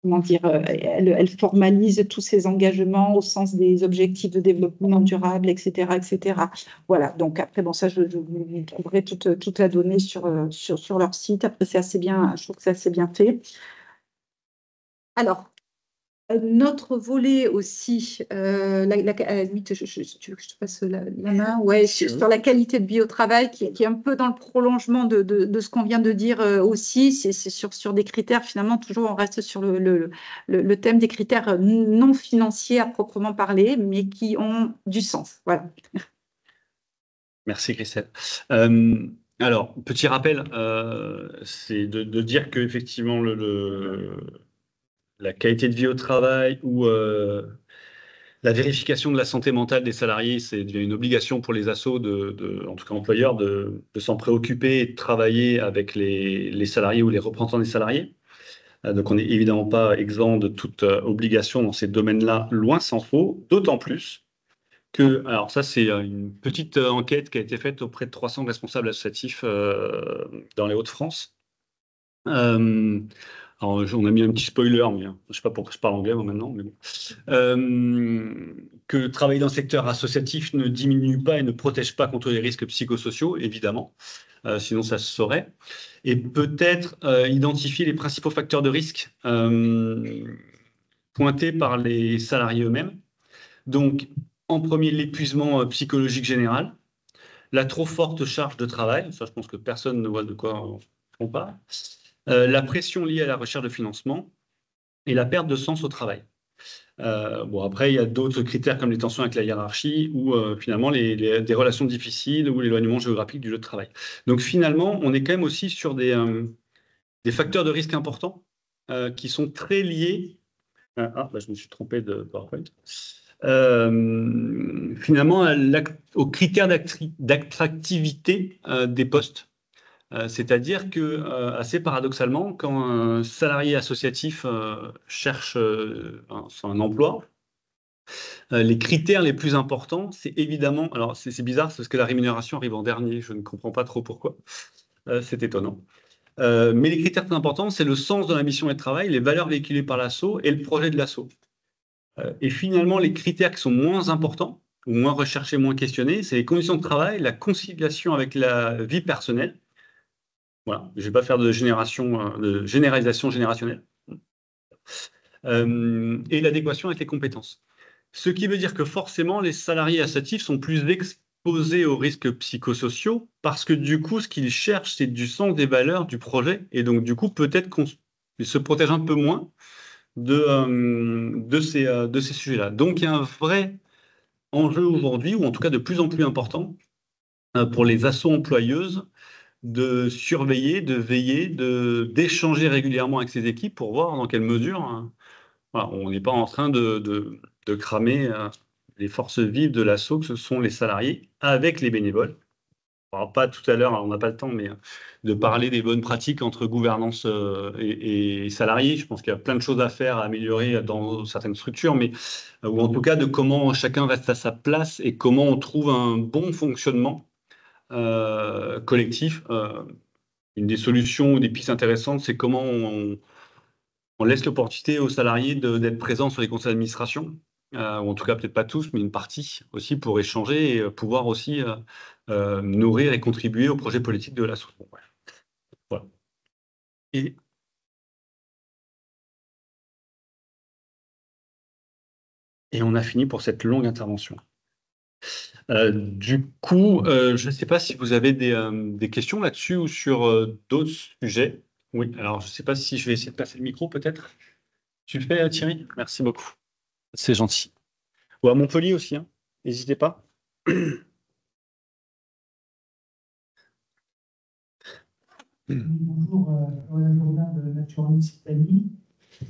comment dire, elle formalise tous ses engagements au sens des objectifs de développement durable, etc., etc. Voilà, donc après, bon, ça, vous trouverez toute la donnée sur leur site. Après, c'est assez bien, je trouve que c'est assez bien fait. Alors, notre volet aussi, à la limite, tu veux que je te passe la main, ouais, sur la qualité de vie au travail, qui est un peu dans le prolongement de ce qu'on vient de dire aussi, c'est sur des critères, finalement, toujours on reste sur le thème des critères non financiers à proprement parler, mais qui ont du sens. Voilà. Merci Christelle. Alors, petit rappel, c'est de dire qu'effectivement, la qualité de vie au travail ou la vérification de la santé mentale des salariés, c'est une obligation pour les assos, en tout cas employeurs, de s'en préoccuper et de travailler avec les salariés ou les représentants des salariés. Donc, on n'est évidemment pas exempt de toute obligation dans ces domaines-là, loin s'en faut, d'autant plus que, alors ça, c'est une petite enquête qui a été faite auprès de 300 responsables associatifs dans les Hauts-de-France. Alors, on a mis un petit spoiler, mais je ne sais pas pourquoi je parle anglais moi maintenant, mais bon. Que travailler dans le secteur associatif ne diminue pas et ne protège pas contre les risques psychosociaux, évidemment, sinon ça se saurait. Et peut-être identifier les principaux facteurs de risque pointés par les salariés eux-mêmes. Donc, en premier, l'épuisement psychologique général, la trop forte charge de travail, ça je pense que personne ne voit de quoi on parle. La pression liée à la recherche de financement et la perte de sens au travail. Bon, après, il y a d'autres critères comme les tensions avec la hiérarchie ou finalement des relations difficiles ou l'éloignement géographique du lieu de travail. Donc finalement, on est quand même aussi sur des facteurs de risque importants qui sont très liés. Bah, je me suis trompé de PowerPoint. Finalement, aux critères d'attractivité des postes. C'est-à-dire que, assez paradoxalement, quand un salarié associatif cherche un emploi, les critères les plus importants, c'est évidemment, alors c'est bizarre, c'est parce que la rémunération arrive en dernier, je ne comprends pas trop pourquoi, c'est étonnant. Mais les critères plus importants, c'est le sens de la mission et de travail, les valeurs véhiculées par l'asso et le projet de l'asso. Et finalement, les critères qui sont moins importants, ou moins recherchés, moins questionnés, c'est les conditions de travail, la conciliation avec la vie personnelle. Voilà, je ne vais pas faire de généralisation générationnelle. Et l'adéquation avec les compétences. Ce qui veut dire que forcément, les salariés associatifs sont plus exposés aux risques psychosociaux parce que du coup, ce qu'ils cherchent, c'est du sens des valeurs du projet. Et donc, du coup, peut-être qu'ils se protègent un peu moins de ces sujets-là. Donc, il y a un vrai enjeu aujourd'hui, ou en tout cas de plus en plus important, pour les assos employeuses, de surveiller, de veiller, d'échanger régulièrement avec ces équipes pour voir dans quelle mesure voilà, on n'est pas en train de cramer les forces vives de l'asso, que ce sont les salariés, avec les bénévoles. On ne parlera pas tout à l'heure, on n'a pas le temps, mais de parler des bonnes pratiques entre gouvernance et salariés. Je pense qu'il y a plein de choses à faire, à améliorer dans certaines structures, mais ou en tout cas de comment chacun reste à sa place et comment on trouve un bon fonctionnement collectif. Une des solutions ou des pistes intéressantes, c'est comment on laisse l'opportunité aux salariés d'être présents sur les conseils d'administration, ou en tout cas peut-être pas tous, mais une partie aussi pour échanger et pouvoir aussi nourrir et contribuer au projet politique de l'asso. Bon, ouais. Voilà. Et on a fini pour cette longue intervention. Du coup, je ne sais pas si vous avez des questions là-dessus ou sur d'autres sujets. Oui, alors je ne sais pas si je vais essayer de passer le micro peut-être. Tu le fais, Thierry? Merci beaucoup. C'est gentil. Ou à Montpellier aussi, hein. N'hésitez pas. Bonjour, Roland Jourdain de Nature Occitanie.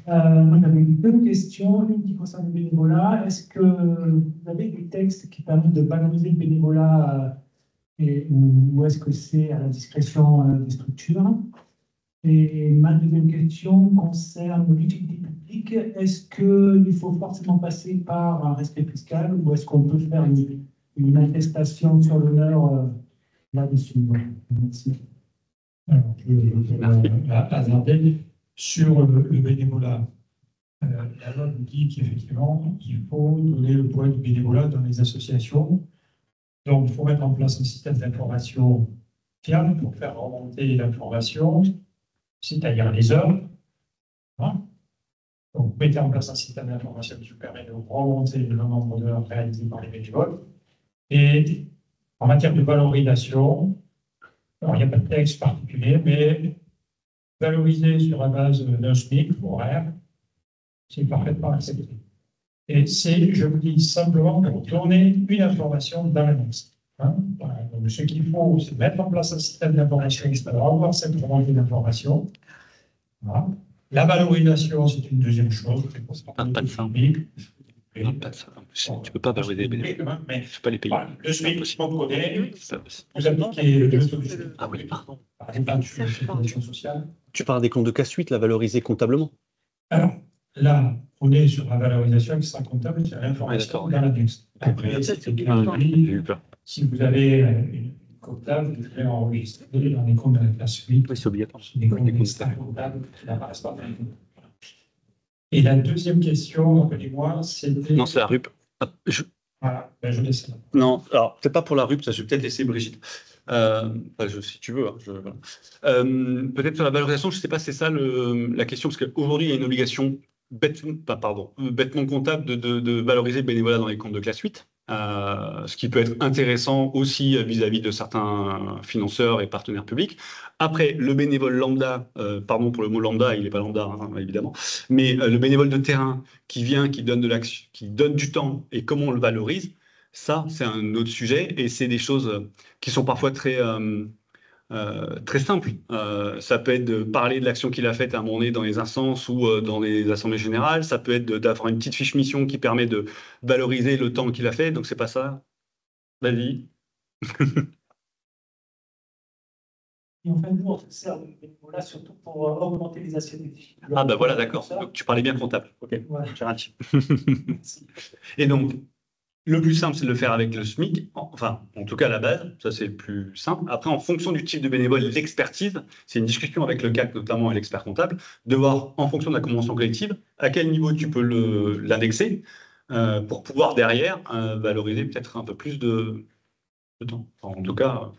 Moi, j'avais deux questions, une qui concerne le bénévolat. Est-ce que vous avez des textes qui permettent de valoriser le bénévolat ou est-ce que c'est à la discrétion des structures? Et ma deuxième question concerne l'utilité publique. Est-ce qu'il faut forcément passer par un respect fiscal ou est-ce qu'on peut faire une attestation sur l'honneur là-dessus? Merci. Alors, je vais hasarder sur le bénévolat. La loi nous dit qu'effectivement, il faut donner le poids du bénévolat dans les associations. Donc, il faut mettre en place un système d'information fiable pour faire remonter l'information, c'est-à-dire les heures. Hein. Donc, vous mettez en place un système d'information qui vous permet de remonter le nombre d'heures réalisées par les bénévoles. Et en matière de valorisation, alors, il n'y a pas de texte particulier, mais valoriser sur la base d'un SMIC horaire, c'est parfaitement accepté. Et c'est, je vous dis simplement, pour donner une information dans l'annonce. Hein, donc, ce qu'il faut, c'est mettre en place un système d'information qui va avoir cette remontée d'information. Voilà. La valorisation, c'est une deuxième chose. Pas de ça. Pas de ça. Tu ne peux pas valoriser les bénévoles. Mais je ne peux pas les payer. Voilà, le SMIC, on connaît. Vous appliquez appliquez le solution. Ah oui, pardon. Par exemple, sur la sécurisation sociale. Tu parles des comptes de casse 8, la valoriser comptablement. Alors, là, on est sur la valorisation qui sera comptable, c'est l'information dans l'annexe. Après, J'ai eu peur. si vous avez une comptable, vous devez enregistrer dans les comptes de la classe 8. Oui, c'est obligatoire. Les comptes extra-comptables qui n'apparaissent pas dans les comptes. Et la deuxième question, rappelez-moi, c'était... Non, c'est la RUP. Voilà, ben je laisse là. Non, alors peut-être pas pour la RUP, ça, je vais peut-être laisser Brigitte. Si tu veux. Hein, voilà. Peut-être sur la valorisation, je ne sais pas, c'est ça la question, parce qu'aujourd'hui, il y a une obligation bêtement comptable de valoriser le bénévolat dans les comptes de classe 8, ce qui peut être intéressant aussi vis-à-vis de certains financeurs et partenaires publics. Après, le bénévole lambda, pardon pour le mot lambda, il n'est pas lambda, hein, évidemment, mais le bénévole de terrain qui vient, qui donne de l'action, qui donne du temps et comment on le valorise, ça, c'est un autre sujet et c'est des choses qui sont parfois très simples. Ça peut être de parler de l'action qu'il a faite à un moment donné dans les instances ou dans les assemblées générales. Ça peut être d'avoir une petite fiche mission qui permet de valoriser le temps qu'il a fait. Donc, c'est pas ça. Vas-y. Et en fait, nous, on se sert du bénévolat surtout pour augmenter les assiettes. Ah, bah voilà, d'accord. Donc, tu parlais bien comptable. Ok, Voilà. j'ai raté. Et donc, le plus simple, c'est de le faire avec le SMIC. Enfin, en tout cas, à la base, ça, c'est le plus simple. Après, en fonction du type de bénévole, l'expertise, c'est une discussion avec le CAC, notamment, et l'expert comptable, de voir, en fonction de la convention collective, à quel niveau tu peux l'indexer pour pouvoir, derrière, valoriser peut-être un peu plus de temps. Enfin, en tout cas,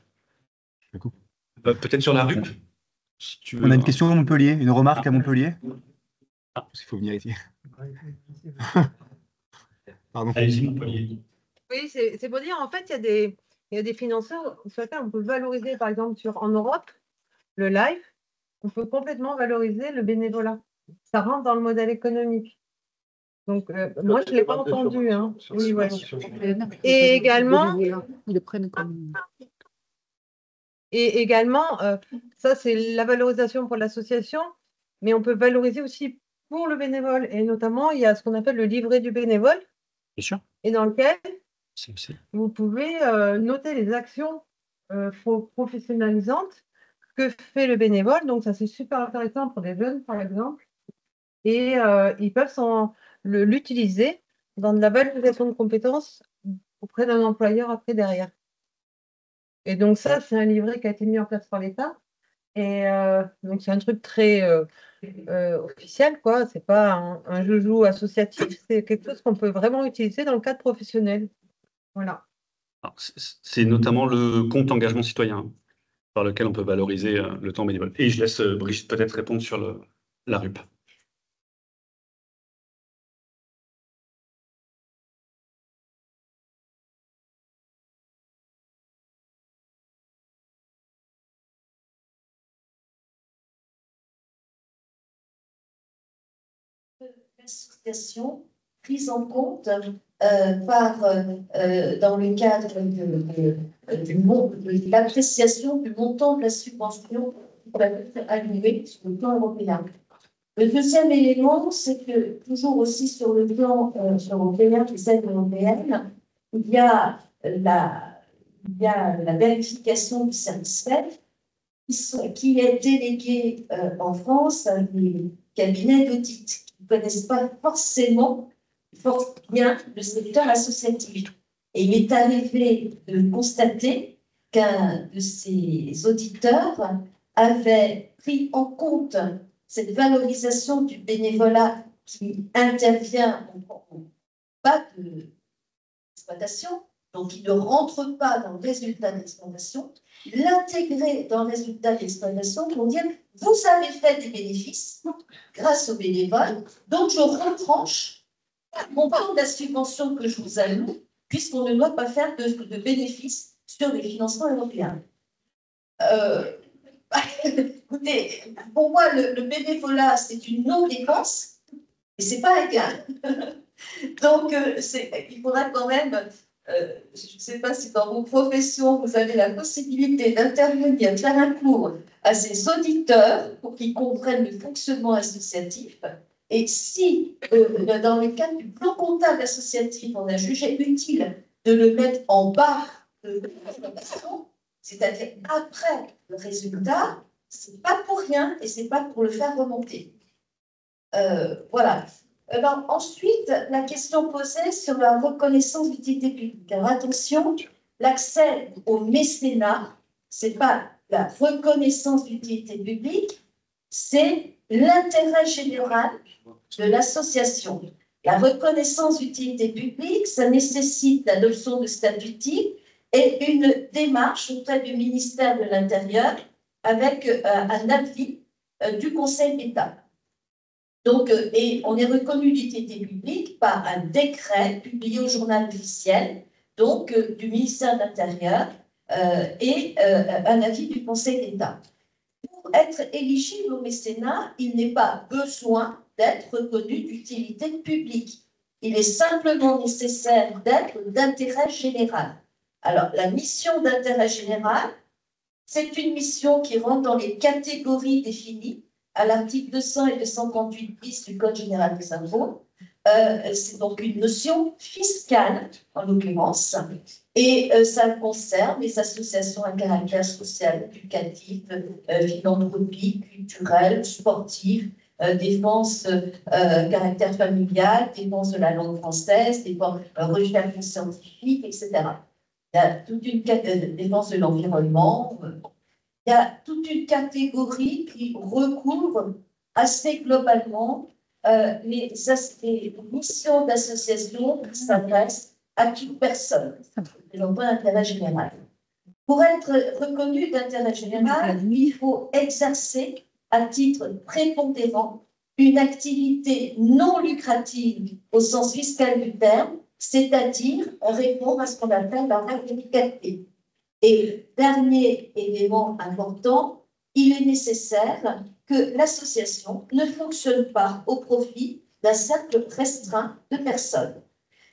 peut-être sur la RUP. Si tu veux, On a une question à Montpellier, une remarque à Montpellier. Ah. Parce qu'il faut venir ici. Pardon. Allez-y, Montpellier. Oui, c'est pour dire, en fait, il y a des financeurs sur lesquels on peut valoriser, par exemple, en Europe, le live, on peut complètement valoriser le bénévolat. Ça rentre dans le modèle économique. Donc, moi, je ne l'ai pas entendu. Hein. Oui, ouais. Et également, ça, c'est la valorisation pour l'association, mais on peut valoriser aussi pour le bénévole. Et notamment, il y a ce qu'on appelle le livret du bénévole. Bien sûr. Et dans lequel vous pouvez noter les actions professionnalisantes que fait le bénévole. Donc, ça, c'est super intéressant pour les jeunes, par exemple. Et ils peuvent l'utiliser dans de la valorisation de compétences auprès d'un employeur après derrière. Et donc, ça, c'est un livret qui a été mis en place par l'État. Et donc, c'est un truc très officiel, quoi. C'est pas un joujou associatif, c'est quelque chose qu'on peut vraiment utiliser dans le cadre professionnel. Voilà. C'est notamment le compte engagement citoyen par lequel on peut valoriser le temps bénévole. Et je laisse Brigitte peut-être répondre sur la RUP. L'association prise en compte dans le cadre de l'appréciation du montant de la subvention qui va être allouée sur le plan européen. Le deuxième élément, c'est que toujours aussi sur le plan européen, les aides européennes, il y a la vérification du service fait qui est déléguée en France à des cabinets d'audit qui ne connaissent pas forcément fort bien le secteur associatif. Et il est arrivé de constater qu'un de ces auditeurs avait pris en compte cette valorisation du bénévolat qui intervient en bas de l'exploitation, donc il ne rentre pas dans le résultat de l'exploitation, l'intégrer dans le résultat de l'exploitation pour dire vous avez fait des bénéfices grâce aux bénévoles, donc je retranche mon plan de la subvention que je vous alloue, puisqu'on ne doit pas faire de bénéfices sur les financements européens. Écoutez, pour moi, le bénévolat, c'est une non-dépense, et ce n'est pas égal. Donc, il faudra quand même, je ne sais pas si dans vos professions, vous avez la possibilité d'intervenir, faire un cours à ces auditeurs pour qu'ils comprennent le fonctionnement associatif. Et si, dans le cadre du plan comptable associatif, on a jugé utile de le mettre en bas de la présentation, c'est-à-dire après le résultat, ce n'est pas pour rien et ce n'est pas pour le faire remonter. Voilà. Alors, ensuite, la question posée sur la reconnaissance d'utilité publique. Alors, attention, l'accès au mécénat, ce n'est pas la reconnaissance d'utilité publique, c'est l'intérêt général de l'association. La reconnaissance d'utilité publique, ça nécessite l'adoption de statut type et une démarche auprès du ministère de l'Intérieur avec un avis du Conseil d'État. Donc, et on est reconnu d'utilité publique par un décret publié au journal officiel, donc du ministère de l'Intérieur et un avis du Conseil d'État. Pour être éligible au mécénat, il n'est pas besoin d'être reconnu d'utilité publique. Il est simplement nécessaire d'être d'intérêt général. Alors, la mission d'intérêt général, c'est une mission qui rentre dans les catégories définies à l'article 200 et 258 bis du Code général des impôts. C'est donc une notion fiscale, en l'occurrence, et ça concerne les associations à caractère social, éducatif, philanthropique, culturel, sportif, défense caractère familial, défense de la langue française, recherche scientifique, etc. Il y a toute une défense de l'environnement. Il y a toute une catégorie qui recouvre assez globalement les missions d'association qui s'adressent à toute personne, présentant l'intérêt général. Pour être reconnu d'intérêt général, il faut exercer à titre prépondérant une activité non lucrative au sens fiscal du terme, c'est-à-dire répondre à ce qu'on appelle la radicalité. Et dernier élément important, il est nécessaire que l'association ne fonctionne pas au profit d'un cercle restreint de personnes.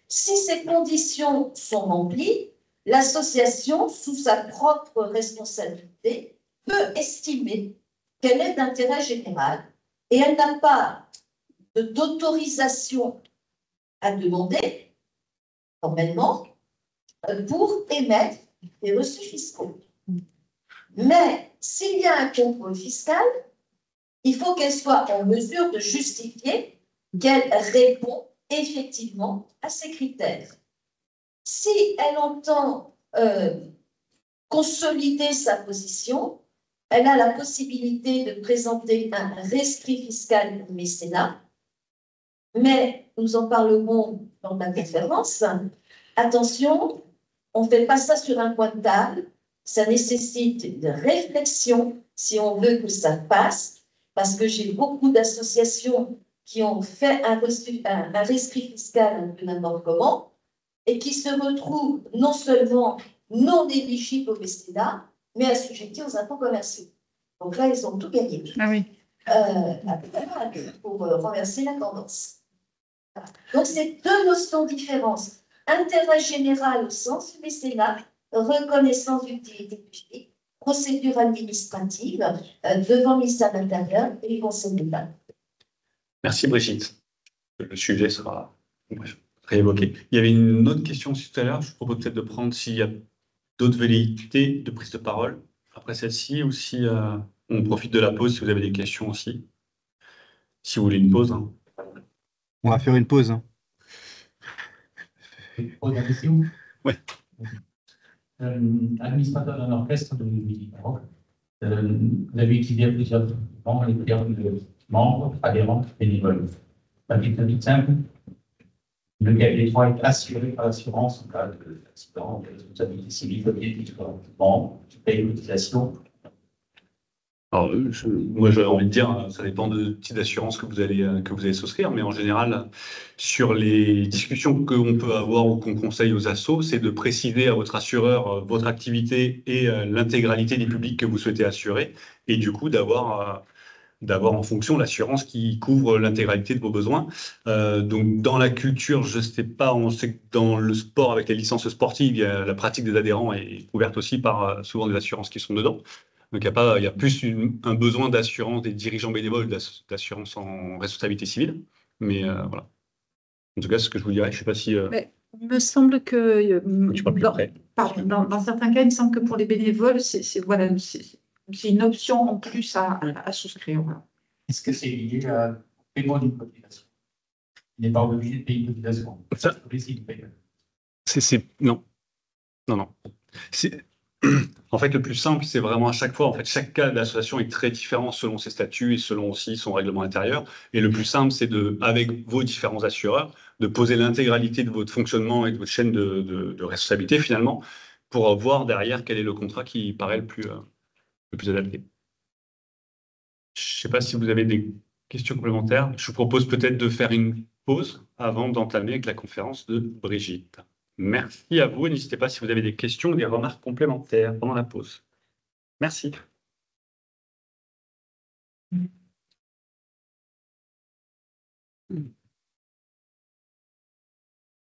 Si ces conditions sont remplies, l'association, sous sa propre responsabilité, peut estimer qu'elle est d'intérêt général et elle n'a pas d'autorisation à demander, formellement, pour émettre des reçus fiscaux. Mais s'il y a un contrôle fiscal, il faut qu'elle soit en mesure de justifier qu'elle répond effectivement à ces critères. Si elle entend consolider sa position, elle a la possibilité de présenter un rescrit fiscal mécénat, mais nous en parlerons dans la conférence. Attention, on ne fait pas ça sur un coin de table, ça nécessite une réflexion si on veut que ça passe, parce que j'ai beaucoup d'associations qui ont fait un rescrit fiscal un peu n'importe comment, et qui se retrouvent non seulement non éligibles au mécénat, mais assujettis aux impôts commerciaux. Donc là, ils ont tout gagné. Ah oui. Pour renverser la tendance. Donc, c'est deux notions différentes. Intérêt général au sens du mécénat, reconnaissance d'utilité publique, procédure administrative devant le ministère de l'Intérieur et les conseils d'État. Merci Brigitte. Le sujet sera réévoqué. Il y avait une autre question aussi tout à l'heure. Je vous propose peut-être de prendre s'il y a d'autres velléités de prise de parole après celle-ci, ou si on profite de la pause si vous avez des questions aussi. Si vous voulez une pause. Hein. On va faire une pause. Hein. Ouais. Administrateur d'un orchestre de musique baroque, vous avez utilisé plusieurs membres, les termes de membres, adhérents, bénévoles. La question toute simple. Les droits est assuré par l'assurance en cas d'accident, de responsabilité civile, objectif membre, tu payes une cotisation. Alors, moi, j'aurais envie de dire, ça dépend de type d'assurance que vous allez souscrire, mais en général, sur les discussions qu'on peut avoir ou qu'on conseille aux assos, c'est de préciser à votre assureur votre activité et l'intégralité des publics que vous souhaitez assurer, et du coup d'avoir en fonction l'assurance qui couvre l'intégralité de vos besoins. Donc, dans la culture, je ne sais pas, on sait que dans le sport, avec les licences sportives, la pratique des adhérents est couverte aussi par souvent des assurances qui sont dedans. Donc, il y a plus un besoin d'assurance des dirigeants bénévoles, d'assurance en responsabilité civile. Mais voilà. En tout cas, c'est ce que je vous dirais. Je ne sais pas si... Il me semble que dans certains cas, il me semble que pour les bénévoles, c'est une option en plus à souscrire. Voilà. Est-ce que c'est lié à paiement d'une cotisation? Il n'est pas obligé de payer une cotisation. Ça, non. En fait, le plus simple, c'est vraiment à chaque fois, en fait, chaque cas d'association est très différent selon ses statuts et selon aussi son règlement intérieur. Et le plus simple, c'est avec vos différents assureurs, de poser l'intégralité de votre fonctionnement et de votre chaîne de responsabilité, finalement, pour voir derrière quel est le contrat qui paraît le plus adapté. Je ne sais pas si vous avez des questions complémentaires. Je vous propose peut-être de faire une pause avant d'entamer avec la conférence de Brigitte. Merci à vous. N'hésitez pas si vous avez des questions ou des remarques complémentaires pendant la pause. Merci.